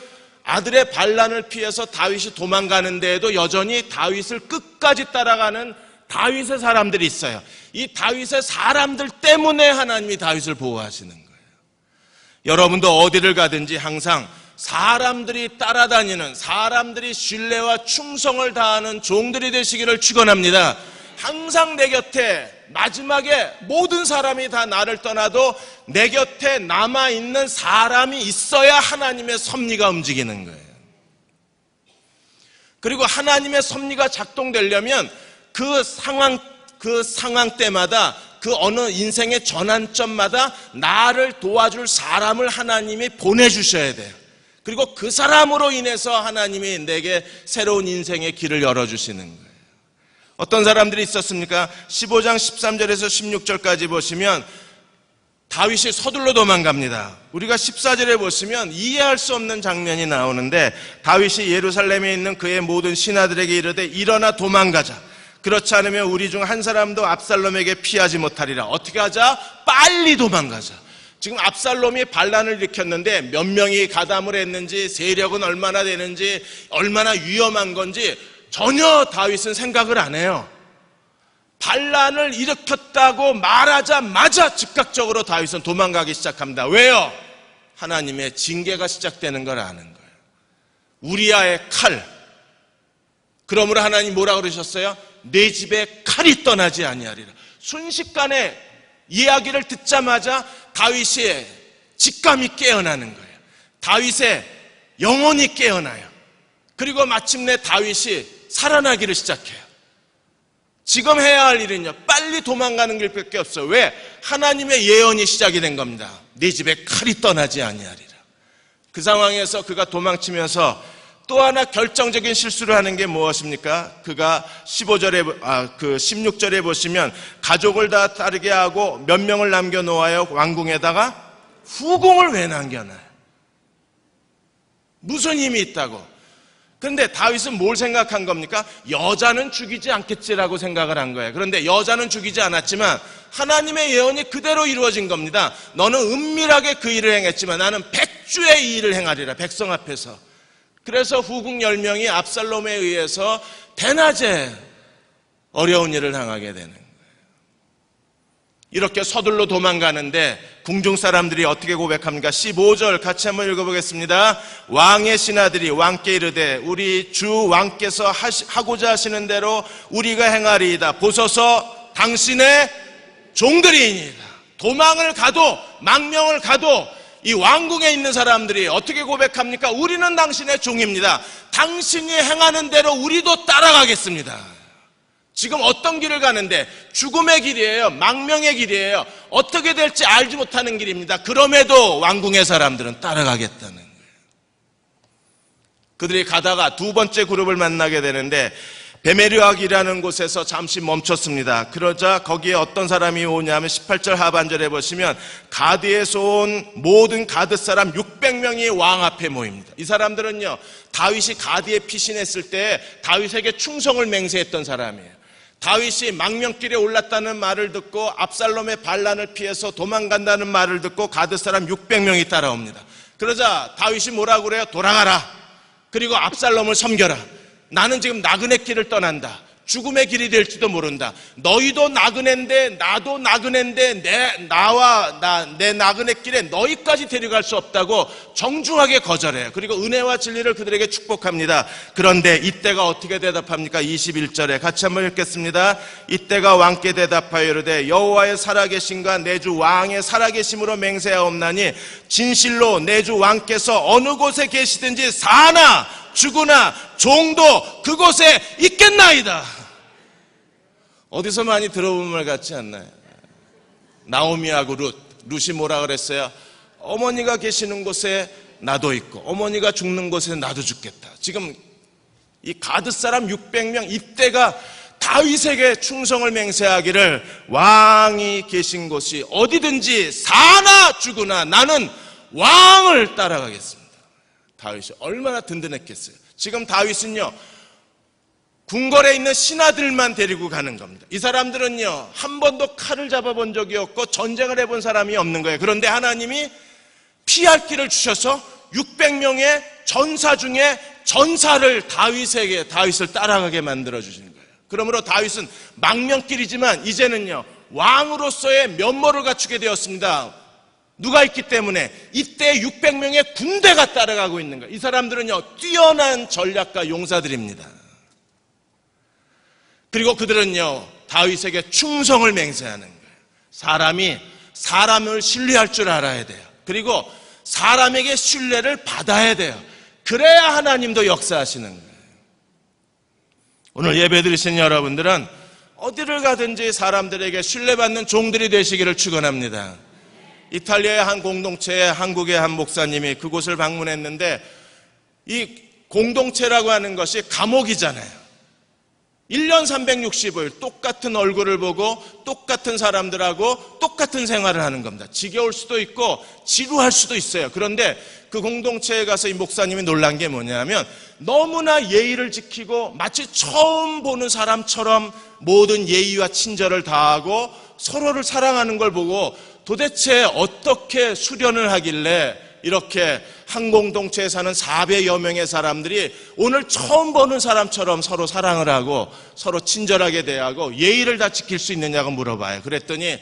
아들의 반란을 피해서 다윗이 도망가는 데에도 여전히 다윗을 끝까지 따라가는 다윗의 사람들이 있어요. 이 다윗의 사람들 때문에 하나님이 다윗을 보호하시는 거예요. 여러분도 어디를 가든지 항상 사람들이 따라다니는, 사람들이 신뢰와 충성을 다하는 종들이 되시기를 축원합니다. 항상 내 곁에 마지막에 모든 사람이 다 나를 떠나도 내 곁에 남아있는 사람이 있어야 하나님의 섭리가 움직이는 거예요. 그리고 하나님의 섭리가 작동되려면 그 상황 때마다 그 어느 인생의 전환점마다 나를 도와줄 사람을 하나님이 보내주셔야 돼요. 그리고 그 사람으로 인해서 하나님이 내게 새로운 인생의 길을 열어주시는 거예요. 어떤 사람들이 있었습니까? 15장 13절에서 16절까지 보시면 다윗이 서둘러 도망갑니다. 우리가 14절에 보시면 이해할 수 없는 장면이 나오는데 다윗이 예루살렘에 있는 그의 모든 신하들에게 이르되 일어나 도망가자. 그렇지 않으면 우리 중 한 사람도 압살롬에게 피하지 못하리라. 어떻게 하자? 빨리 도망가자. 지금 압살롬이 반란을 일으켰는데 몇 명이 가담을 했는지, 세력은 얼마나 되는지, 얼마나 위험한 건지 전혀 다윗은 생각을 안 해요. 반란을 일으켰다고 말하자마자 즉각적으로 다윗은 도망가기 시작합니다. 왜요? 하나님의 징계가 시작되는 걸 아는 거예요. 우리아의 칼. 그러므로 하나님 뭐라 그러셨어요? 내 집에 칼이 떠나지 아니하리라. 순식간에 이야기를 듣자마자 다윗의 직감이 깨어나는 거예요. 다윗의 영혼이 깨어나요. 그리고 마침내 다윗이 살아나기를 시작해요. 지금 해야 할 일은요, 빨리 도망가는 길밖에 없어요. 왜? 하나님의 예언이 시작이 된 겁니다. 내 집에 칼이 떠나지 아니하리라. 그 상황에서 그가 도망치면서 또 하나 결정적인 실수를 하는 게 무엇입니까? 그가 16절에 보시면 가족을 다 따르게 하고 몇 명을 남겨놓아요? 왕궁에다가 후궁을 왜 남겨놔요? 무슨 힘이 있다고? 그런데 다윗은 뭘 생각한 겁니까? 여자는 죽이지 않겠지라고 생각을 한 거예요. 그런데 여자는 죽이지 않았지만 하나님의 예언이 그대로 이루어진 겁니다. 너는 은밀하게 그 일을 행했지만 나는 백주의 이 일을 행하리라. 백성 앞에서. 그래서 후궁 10명이 압살롬에 의해서 대낮에 어려운 일을 당하게 되는 거예요. 이렇게 서둘러 도망가는데 궁중 사람들이 어떻게 고백합니까? 15절 같이 한번 읽어보겠습니다. 왕의 신하들이 왕께 이르되 우리 주 왕께서 하고자 하시는 대로 우리가 행하리이다. 보소서 당신의 종들이니이다. 도망을 가도 망명을 가도 이 왕궁에 있는 사람들이 어떻게 고백합니까? 우리는 당신의 종입니다. 당신이 행하는 대로 우리도 따라가겠습니다. 지금 어떤 길을 가는데 죽음의 길이에요. 망명의 길이에요. 어떻게 될지 알지 못하는 길입니다. 그럼에도 왕궁의 사람들은 따라가겠다는 거예요. 그들이 가다가 두 번째 그룹을 만나게 되는데 베메르악이라는 곳에서 잠시 멈췄습니다. 그러자 거기에 어떤 사람이 오냐면 18절 하반절에 보시면 가드에서 온 모든 가드 사람 600명이 왕 앞에 모입니다. 이 사람들은요, 다윗이 가드에 피신했을 때 다윗에게 충성을 맹세했던 사람이에요. 다윗이 망명길에 올랐다는 말을 듣고 압살롬의 반란을 피해서 도망간다는 말을 듣고 가드 사람 600명이 따라옵니다. 그러자 다윗이 뭐라고 그래요? 돌아가라. 그리고 압살롬을 섬겨라. 나는 지금 나그네 길을 떠난다. 죽음의 길이 될지도 모른다. 너희도 나그네인데 나도 나그네인데 내 나그네 길에 너희까지 데려갈 수 없다고 정중하게 거절해요. 그리고 은혜와 진리를 그들에게 축복합니다. 그런데 이때가 어떻게 대답합니까? 21절에 같이 한번 읽겠습니다. 이때가 왕께 대답하여 이르되 여호와의 살아계심과 내 주 왕의 살아계심으로 맹세하옵나니 진실로 내 주 왕께서 어느 곳에 계시든지 사나 죽으나 종도 그곳에 있겠나이다. 어디서 많이 들어본 말 같지 않나요? 나오미하고 룻이 뭐라 그랬어요? 어머니가 계시는 곳에 나도 있고 어머니가 죽는 곳에 나도 죽겠다. 지금 이 가드 사람 600명 이때가 다윗에게 충성을 맹세하기를 왕이 계신 곳이 어디든지 사나 죽으나 나는 왕을 따라가겠습니다. 다윗이 얼마나 든든했겠어요. 지금 다윗은요, 궁궐에 있는 신하들만 데리고 가는 겁니다. 이 사람들은요, 한 번도 칼을 잡아본 적이 없고 전쟁을 해본 사람이 없는 거예요. 그런데 하나님이 피할 길을 주셔서 600명의 전사 중에 전사를 다윗을 따라가게 만들어주신 거예요. 그러므로 다윗은 망명길이지만 이제는요, 왕으로서의 면모를 갖추게 되었습니다. 누가 있기 때문에 이때 600명의 군대가 따라가고 있는 거예요. 이 사람들은요, 뛰어난 전략가 용사들입니다. 그리고 그들은요, 다윗에게 충성을 맹세하는 거예요. 사람이 사람을 신뢰할 줄 알아야 돼요. 그리고 사람에게 신뢰를 받아야 돼요. 그래야 하나님도 역사하시는 거예요. 오늘 예배 드리신 여러분들은 어디를 가든지 사람들에게 신뢰받는 종들이 되시기를 축원합니다. 이탈리아의 한 공동체에 한국의 한 목사님이 그곳을 방문했는데 이 공동체라고 하는 것이 감옥이잖아요. 1년 365일 똑같은 얼굴을 보고 똑같은 사람들하고 똑같은 생활을 하는 겁니다. 지겨울 수도 있고 지루할 수도 있어요. 그런데 그 공동체에 가서 이 목사님이 놀란 게 뭐냐면 너무나 예의를 지키고 마치 처음 보는 사람처럼 모든 예의와 친절을 다하고 서로를 사랑하는 걸 보고 도대체 어떻게 수련을 하길래 이렇게 한 공동체에 사는 400여 명의 사람들이 오늘 처음 보는 사람처럼 서로 사랑을 하고 서로 친절하게 대하고 예의를 다 지킬 수 있느냐고 물어봐요. 그랬더니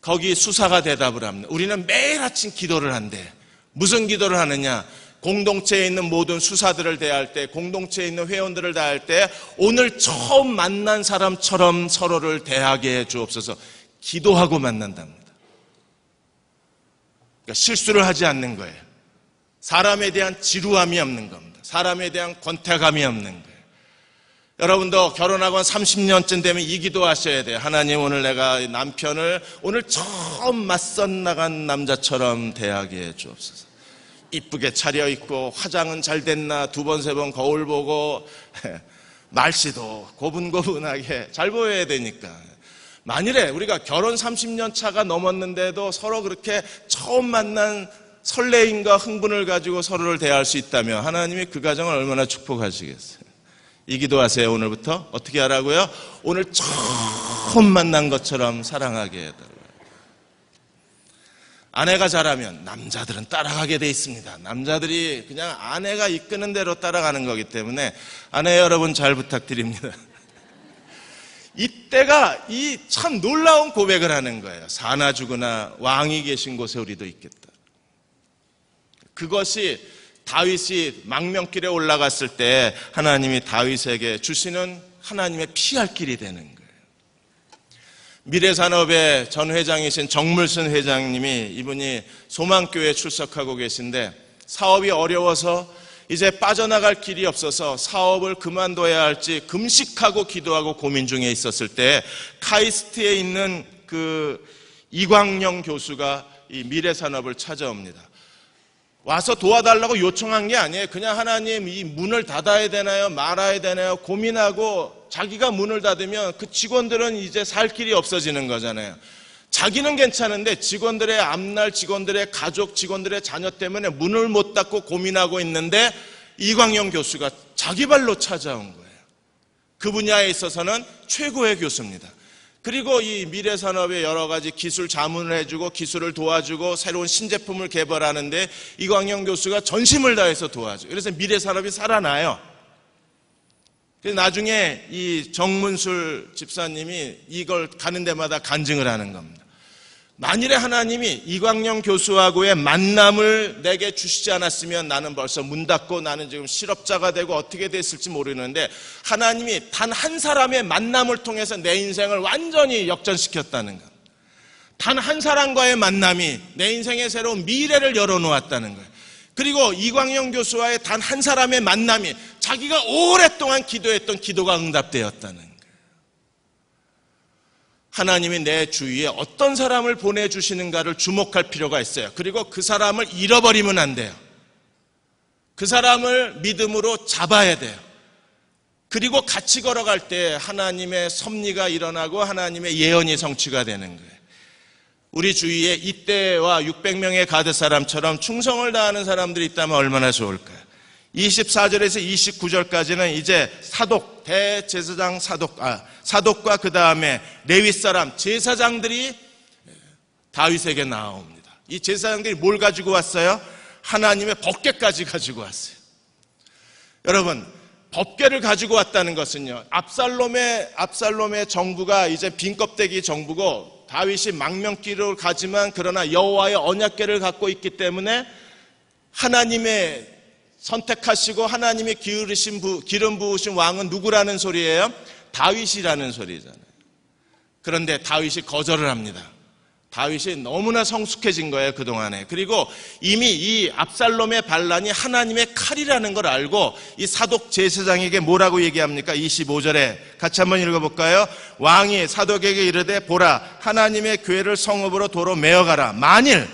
거기 수사가 대답을 합니다. 우리는 매일 아침 기도를 한대. 무슨 기도를 하느냐? 공동체에 있는 모든 수사들을 대할 때, 공동체에 있는 회원들을 대할 때 오늘 처음 만난 사람처럼 서로를 대하게 해 주옵소서. 기도하고 만난답니다. 그러니까 실수를 하지 않는 거예요. 사람에 대한 지루함이 없는 겁니다. 사람에 대한 권태감이 없는 거예요. 여러분도 결혼하고 한 30년쯤 되면 이 기도하셔야 돼요. 하나님, 오늘 내가 남편을 오늘 처음 맞선 나간 남자처럼 대하게 해 주옵소서. 이쁘게 차려입고 화장은 잘 됐나 두 번 세 번 거울 보고 말씨도 고분고분하게 잘 보여야 되니까. 만일에 우리가 결혼 30년 차가 넘었는데도 서로 그렇게 처음 만난 설레임과 흥분을 가지고 서로를 대할 수 있다면 하나님이 그 가정을 얼마나 축복하시겠어요. 이 기도하세요. 오늘부터 어떻게 하라고요? 오늘 처음 만난 것처럼 사랑하게 해달라고요. 아내가 잘하면 남자들은 따라가게 돼 있습니다. 남자들이 그냥 아내가 이끄는 대로 따라가는 거기 때문에 아내 여러분 잘 부탁드립니다. 이때가 이 참 놀라운 고백을 하는 거예요. 사나 죽으나 왕이 계신 곳에 우리도 있겠다. 그것이 다윗이 망명길에 올라갔을 때 하나님이 다윗에게 주시는 하나님의 피할 길이 되는 거예요. 미래산업의 전 회장이신 정물순 회장님이, 이분이 소망교회에 출석하고 계신데 사업이 어려워서 이제 빠져나갈 길이 없어서 사업을 그만둬야 할지 금식하고 기도하고 고민 중에 있었을 때 카이스트에 있는 그 이광영 교수가 이 미래산업을 찾아옵니다. 와서 도와달라고 요청한 게 아니에요. 그냥 하나님, 이 문을 닫아야 되나요? 말아야 되나요? 고민하고 자기가 문을 닫으면 그 직원들은 이제 살 길이 없어지는 거잖아요. 자기는 괜찮은데 직원들의 앞날, 직원들의 가족, 직원들의 자녀 때문에 문을 못 닫고 고민하고 있는데 이광영 교수가 자기 발로 찾아온 거예요. 그 분야에 있어서는 최고의 교수입니다. 그리고 이 미래산업의 여러 가지 기술 자문을 해주고 기술을 도와주고 새로운 신제품을 개발하는데 이광영 교수가 전심을 다해서 도와줘요. 그래서 미래산업이 살아나요. 그래서 나중에 이 정문술 집사님이 이걸 가는 데마다 간증을 하는 겁니다. 만일에 하나님이 이광영 교수하고의 만남을 내게 주시지 않았으면 나는 벌써 문 닫고 나는 지금 실업자가 되고 어떻게 됐을지 모르는데 하나님이 단 한 사람의 만남을 통해서 내 인생을 완전히 역전시켰다는 것. 단 한 사람과의 만남이 내 인생의 새로운 미래를 열어놓았다는 거예요. 그리고 이광영 교수와의 단 한 사람의 만남이 자기가 오랫동안 기도했던 기도가 응답되었다는 거예요. 하나님이 내 주위에 어떤 사람을 보내주시는가를 주목할 필요가 있어요. 그리고 그 사람을 잃어버리면 안 돼요. 그 사람을 믿음으로 잡아야 돼요. 그리고 같이 걸어갈 때 하나님의 섭리가 일어나고 하나님의 예언이 성취가 되는 거예요. 우리 주위에 이때와 600명의 가드 사람처럼 충성을 다하는 사람들이 있다면 얼마나 좋을까요? 24절에서 29절까지는 이제 사독, 대제사장 사독과 그 다음에 레위 사람, 제사장들이 다윗에게 나옵니다. 이 제사장들이 뭘 가지고 왔어요? 하나님의 법궤까지 가지고 왔어요. 여러분, 법궤를 가지고 왔다는 것은요, 압살롬의 정부가 이제 빈껍데기 정부고 다윗이 망명길을 가지만 그러나 여호와의 언약궤를 갖고 있기 때문에 하나님의 선택하시고 하나님의 기름 부으신 왕은 누구라는 소리예요? 다윗이라는 소리잖아요. 그런데 다윗이 거절을 합니다. 다윗이 너무나 성숙해진 거예요, 그동안에. 그리고 이미 이 압살롬의 반란이 하나님의 칼이라는 걸 알고 이 사독 제사장에게 뭐라고 얘기합니까? 25절에 같이 한번 읽어볼까요? 왕이 사독에게 이르되 보라, 하나님의 궤를 성읍으로 도로 메어가라. 만일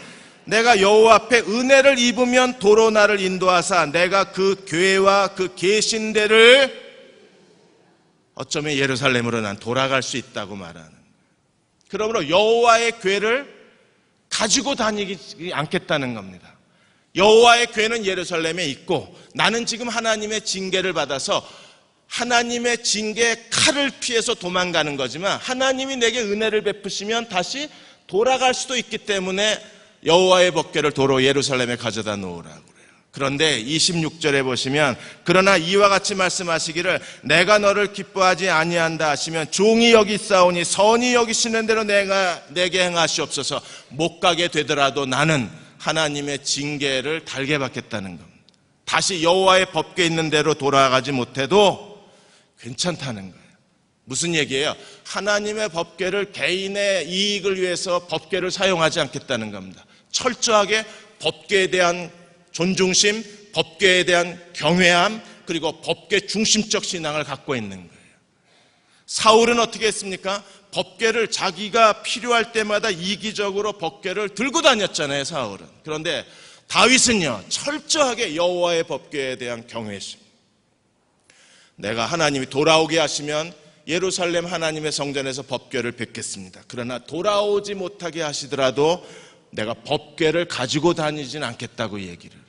내가 여호와 앞에 은혜를 입으면 도로 나를 인도하사 내가 그 궤와 그 계신대를 어쩌면 예루살렘으로 난 돌아갈 수 있다고 말하는. 그러므로 여호와의 궤를 가지고 다니지 않겠다는 겁니다. 여호와의 궤는 예루살렘에 있고 나는 지금 하나님의 징계를 받아서 하나님의 징계의 칼을 피해서 도망가는 거지만 하나님이 내게 은혜를 베푸시면 다시 돌아갈 수도 있기 때문에 여호와의 법궤를 도로 예루살렘에 가져다 놓으라고 그래요. 그런데 26절에 보시면 그러나 이와 같이 말씀하시기를 내가 너를 기뻐하지 아니한다 하시면 종이 여기사오니 선히 여기시는 대로 내게 행하시옵소서. 못 가게 되더라도 나는 하나님의 징계를 달게 받겠다는 겁니다. 다시 여호와의 법궤 있는 대로 돌아가지 못해도 괜찮다는 거예요. 무슨 얘기예요? 하나님의 법궤를 개인의 이익을 위해서 법궤를 사용하지 않겠다는 겁니다. 철저하게 법궤에 대한 존중심, 법궤에 대한 경외함, 그리고 법궤 중심적 신앙을 갖고 있는 거예요. 사울은 어떻게 했습니까? 법궤를 자기가 필요할 때마다 이기적으로 법궤를 들고 다녔잖아요, 사울은. 그런데 다윗은요, 철저하게 여호와의 법궤에 대한 경외심. 내가 하나님이 돌아오게 하시면 예루살렘 하나님의 성전에서 법궤를 뵙겠습니다. 그러나 돌아오지 못하게 하시더라도 내가 법궤를 가지고 다니진 않겠다고 얘기를 해요.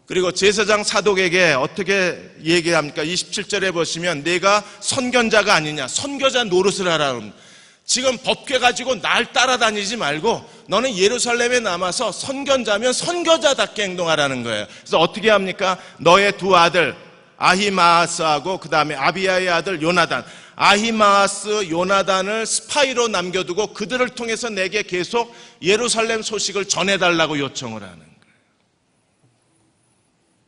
그리고 제사장 사독에게 어떻게 얘기합니까? 27절에 보시면 내가 선견자가 아니냐, 선교자 노릇을 하라. 지금 법궤 가지고 날 따라다니지 말고 너는 예루살렘에 남아서 선견자면 선교자답게 행동하라는 거예요. 그래서 어떻게 합니까? 너의 두 아들 아히마아스하고 그 다음에 아비야의 아들 요나단, 아히마아스, 요나단을 스파이로 남겨두고 그들을 통해서 내게 계속 예루살렘 소식을 전해달라고 요청을 하는 거예요.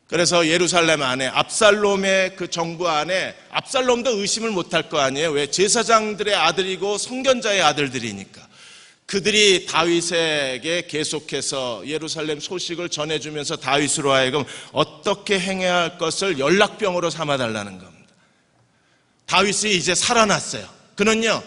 그래서 예루살렘 안에 압살롬의 그 정부 안에 압살롬도 의심을 못할 거 아니에요. 왜? 제사장들의 아들이고 선견자의 아들들이니까. 그들이 다윗에게 계속해서 예루살렘 소식을 전해주면서 다윗으로 하여금 어떻게 행해야 할 것을 연락병으로 삼아달라는 겁니다. 다윗이 이제 살아났어요. 그는요,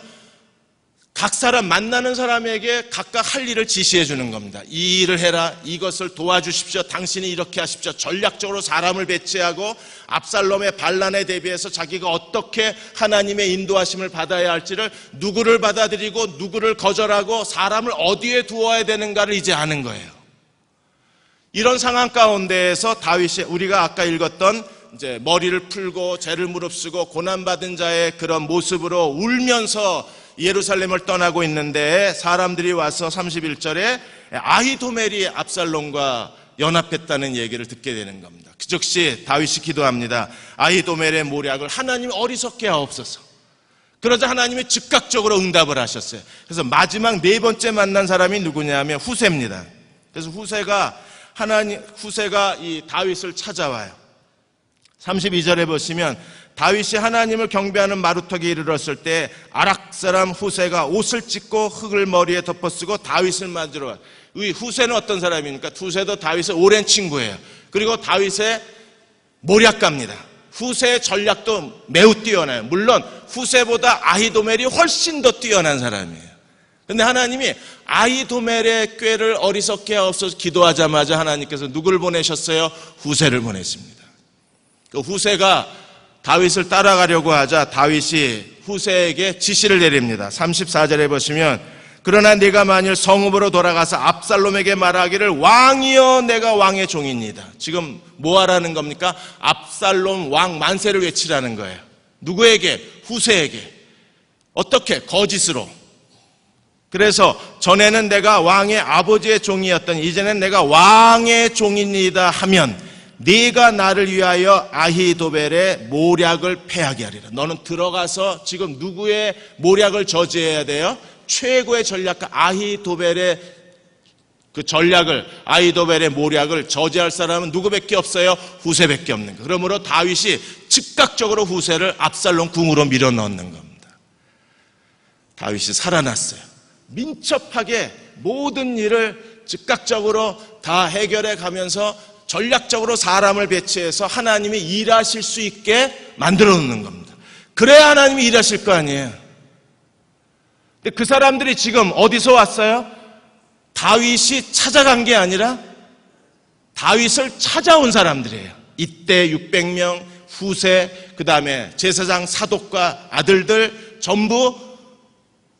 각 사람 만나는 사람에게 각각 할 일을 지시해 주는 겁니다. 이 일을 해라, 이것을 도와주십시오, 당신이 이렇게 하십시오. 전략적으로 사람을 배치하고 압살롬의 반란에 대비해서 자기가 어떻게 하나님의 인도하심을 받아야 할지를, 누구를 받아들이고 누구를 거절하고 사람을 어디에 두어야 되는가를 이제 아는 거예요. 이런 상황 가운데에서 다윗이 우리가 아까 읽었던 이제 머리를 풀고 죄를 무릅쓰고 고난받은 자의 그런 모습으로 울면서 예루살렘을 떠나고 있는데 사람들이 와서 31절에 아히도멜이 압살롬과 연합했다는 얘기를 듣게 되는 겁니다. 그 즉시 다윗이 기도합니다. 아히도멜의 모략을 하나님 어리석게 하옵소서. 그러자 하나님이 즉각적으로 응답을 하셨어요. 그래서 마지막 네 번째 만난 사람이 누구냐면 후세입니다. 그래서 후세가 이 다윗을 찾아와요. 32절에 보시면 다윗이 하나님을 경배하는 마루턱에 이르렀을 때 아락 사람 후세가 옷을 찢고 흙을 머리에 덮어쓰고 다윗을 맞으러 와요. 이 후세는 어떤 사람입니까? 후세도 다윗의 오랜 친구예요. 그리고 다윗의 모략가입니다. 후세의 전략도 매우 뛰어나요. 물론 후세보다 아히도멜이 훨씬 더 뛰어난 사람이에요. 그런데 하나님이 아히도멜의 꾀를 어리석게 하옵소서 기도하자마자 하나님께서 누구를 보내셨어요? 후세를 보냈습니다. 그 후세가 다윗을 따라가려고 하자 다윗이 후세에게 지시를 내립니다. 34절에 보시면 그러나 네가 만일 성읍으로 돌아가서 압살롬에게 말하기를 왕이여 내가 왕의 종입니다. 지금 뭐 하라는 겁니까? 압살롬 왕 만세를 외치라는 거예요. 누구에게? 후세에게. 어떻게? 거짓으로. 그래서 전에는 내가 왕의 아버지의 종이었더니 이제는 내가 왕의 종입니다 하면 네가 나를 위하여 아히도벨의 모략을 패하게 하리라. 너는 들어가서 지금 누구의 모략을 저지해야 돼요? 최고의 전략가 아히도벨의 그 전략을, 아히도벨의 모략을 저지할 사람은 누구밖에 없어요? 후세밖에 없는 거예요. 그러므로 다윗이 즉각적으로 후세를 압살롬 궁으로 밀어 넣는 겁니다. 다윗이 살아났어요. 민첩하게 모든 일을 즉각적으로 다 해결해 가면서 전략적으로 사람을 배치해서 하나님이 일하실 수 있게 만들어 놓는 겁니다. 그래야 하나님이 일하실 거 아니에요. 근데 그 사람들이 지금 어디서 왔어요? 다윗이 찾아간 게 아니라 다윗을 찾아온 사람들이에요. 이때 600명, 후세, 그 다음에 제사장 사독과 아들들 전부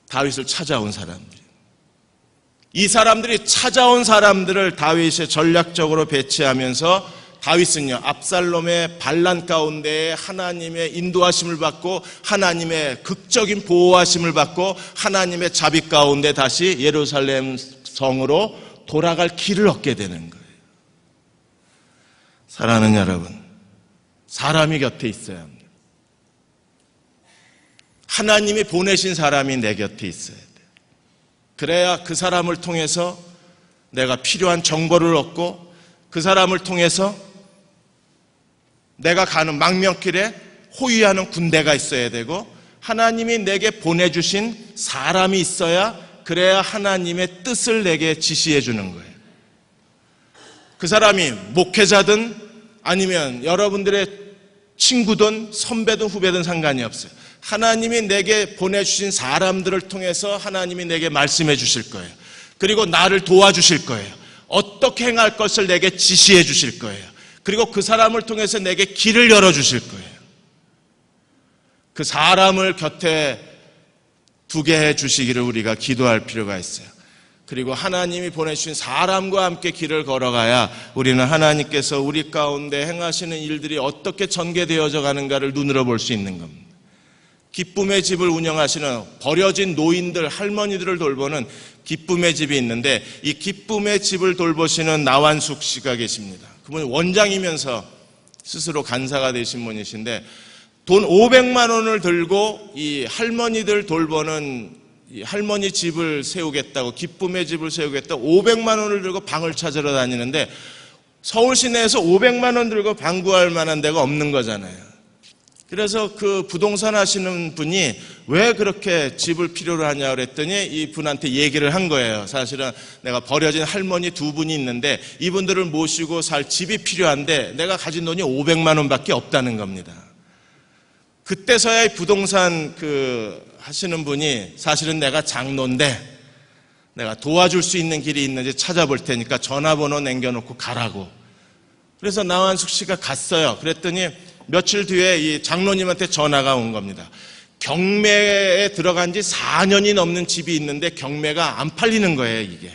다윗을 찾아온 사람들. 이 사람들이 찾아온 사람들을 다윗이 전략적으로 배치하면서 다윗은요, 압살롬의 반란 가운데 하나님의 인도하심을 받고 하나님의 극적인 보호하심을 받고 하나님의 자비 가운데 다시 예루살렘 성으로 돌아갈 길을 얻게 되는 거예요. 사랑하는 여러분, 사람이 곁에 있어야 합니다. 하나님이 보내신 사람이 내 곁에 있어야 돼요. 그래야 그 사람을 통해서 내가 필요한 정보를 얻고 그 사람을 통해서 내가 가는 망명길에 호위하는 군대가 있어야 되고 하나님이 내게 보내주신 사람이 있어야 그래야 하나님의 뜻을 내게 지시해 주는 거예요. 그 사람이 목회자든 아니면 여러분들의 친구든 선배든 후배든 상관이 없어요. 하나님이 내게 보내주신 사람들을 통해서 하나님이 내게 말씀해 주실 거예요. 그리고 나를 도와주실 거예요. 어떻게 행할 것을 내게 지시해 주실 거예요. 그리고 그 사람을 통해서 내게 길을 열어주실 거예요. 그 사람을 곁에 두게 해주시기를 우리가 기도할 필요가 있어요. 그리고 하나님이 보내주신 사람과 함께 길을 걸어가야 우리는 하나님께서 우리 가운데 행하시는 일들이 어떻게 전개되어져 가는가를 눈으로 볼 수 있는 겁니다. 기쁨의 집을 운영하시는 버려진 노인들, 할머니들을 돌보는 기쁨의 집이 있는데 이 기쁨의 집을 돌보시는 나완숙 씨가 계십니다. 그분이 원장이면서 스스로 간사가 되신 분이신데 돈 500만 원을 들고 이 할머니들 돌보는 이 할머니 집을 세우겠다고, 기쁨의 집을 세우겠다고 500만 원을 들고 방을 찾으러 다니는데 서울 시내에서 500만 원 들고 방 구할 만한 데가 없는 거잖아요. 그래서 그 부동산 하시는 분이 왜 그렇게 집을 필요로 하냐 그랬더니 이 분한테 얘기를 한 거예요. 사실은 내가 버려진 할머니 두 분이 있는데 이분들을 모시고 살 집이 필요한데 내가 가진 돈이 500만 원밖에 없다는 겁니다. 그때서야 이 부동산 하시는 분이 사실은 내가 장로인데 내가 도와줄 수 있는 길이 있는지 찾아볼 테니까 전화번호 남겨놓고 가라고. 그래서 나완숙 씨가 갔어요. 그랬더니 며칠 뒤에 이 장로님한테 전화가 온 겁니다. 경매에 들어간 지 4년이 넘는 집이 있는데 경매가 안 팔리는 거예요, 이게.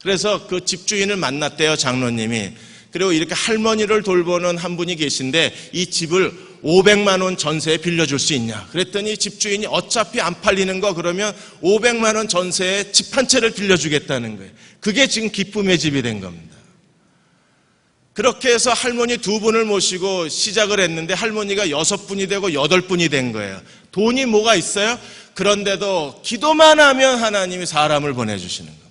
그래서 그 집주인을 만났대요, 장로님이. 그리고 이렇게 할머니를 돌보는 한 분이 계신데 이 집을 500만 원 전세에 빌려줄 수 있냐. 그랬더니 집주인이 어차피 안 팔리는 거 그러면 500만 원 전세에 집 한 채를 빌려주겠다는 거예요. 그게 지금 기쁨의 집이 된 겁니다. 그렇게 해서 할머니 두 분을 모시고 시작을 했는데 할머니가 6분이 되고 8분이 된 거예요. 돈이 뭐가 있어요? 그런데도 기도만 하면 하나님이 사람을 보내주시는 겁니다.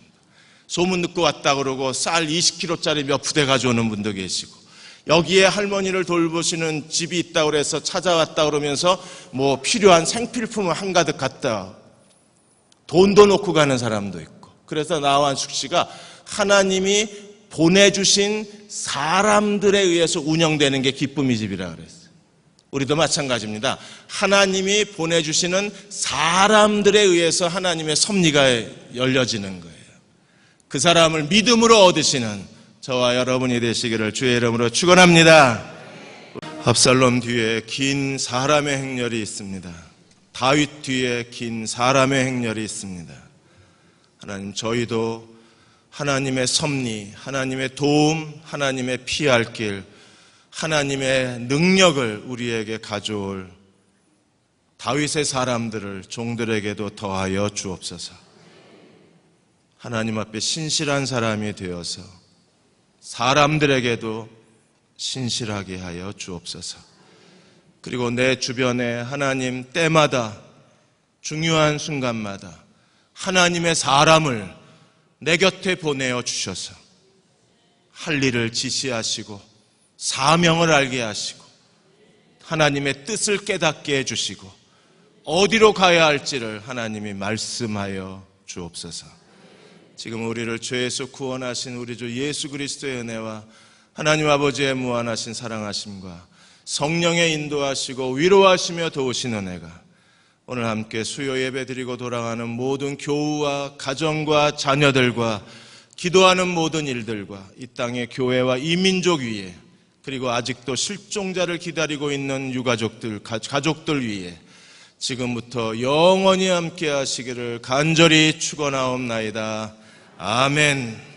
소문 듣고 왔다 그러고 쌀 20kg짜리 몇 부대 가져오는 분도 계시고 여기에 할머니를 돌보시는 집이 있다고 그래서 찾아왔다 그러면서 뭐 필요한 생필품을 한가득 갖다 돈도 놓고 가는 사람도 있고. 그래서 나완숙 씨가 하나님이 보내주신 사람들에 의해서 운영되는 게 기쁨의 집이라 그랬어요. 우리도 마찬가지입니다. 하나님이 보내주시는 사람들에 의해서 하나님의 섭리가 열려지는 거예요. 그 사람을 믿음으로 얻으시는 저와 여러분이 되시기를 주의 이름으로 축원합니다. 압살롬 뒤에 긴 사람의 행렬이 있습니다. 다윗 뒤에 긴 사람의 행렬이 있습니다. 하나님, 저희도 하나님의 섭리, 하나님의 도움, 하나님의 피할 길, 하나님의 능력을 우리에게 가져올 다윗의 사람들을 종들에게도 더하여 주옵소서. 하나님 앞에 신실한 사람이 되어서 사람들에게도 신실하게 하여 주옵소서. 그리고 내 주변에 하나님 때마다 중요한 순간마다 하나님의 사람을 내 곁에 보내어 주셔서 할 일을 지시하시고 사명을 알게 하시고 하나님의 뜻을 깨닫게 해주시고 어디로 가야 할지를 하나님이 말씀하여 주옵소서. 지금 우리를 죄에서 구원하신 우리 주 예수 그리스도의 은혜와 하나님 아버지의 무한하신 사랑하심과 성령의 인도하시고 위로하시며 도우신 은혜가 오늘 함께 수요 예배 드리고 돌아가는 모든 교우와 가정과 자녀들과 기도하는 모든 일들과 이 땅의 교회와 이 민족 위에 그리고 아직도 실종자를 기다리고 있는 유가족들, 가족들 위에 지금부터 영원히 함께 하시기를 간절히 축원하옵나이다. 아멘.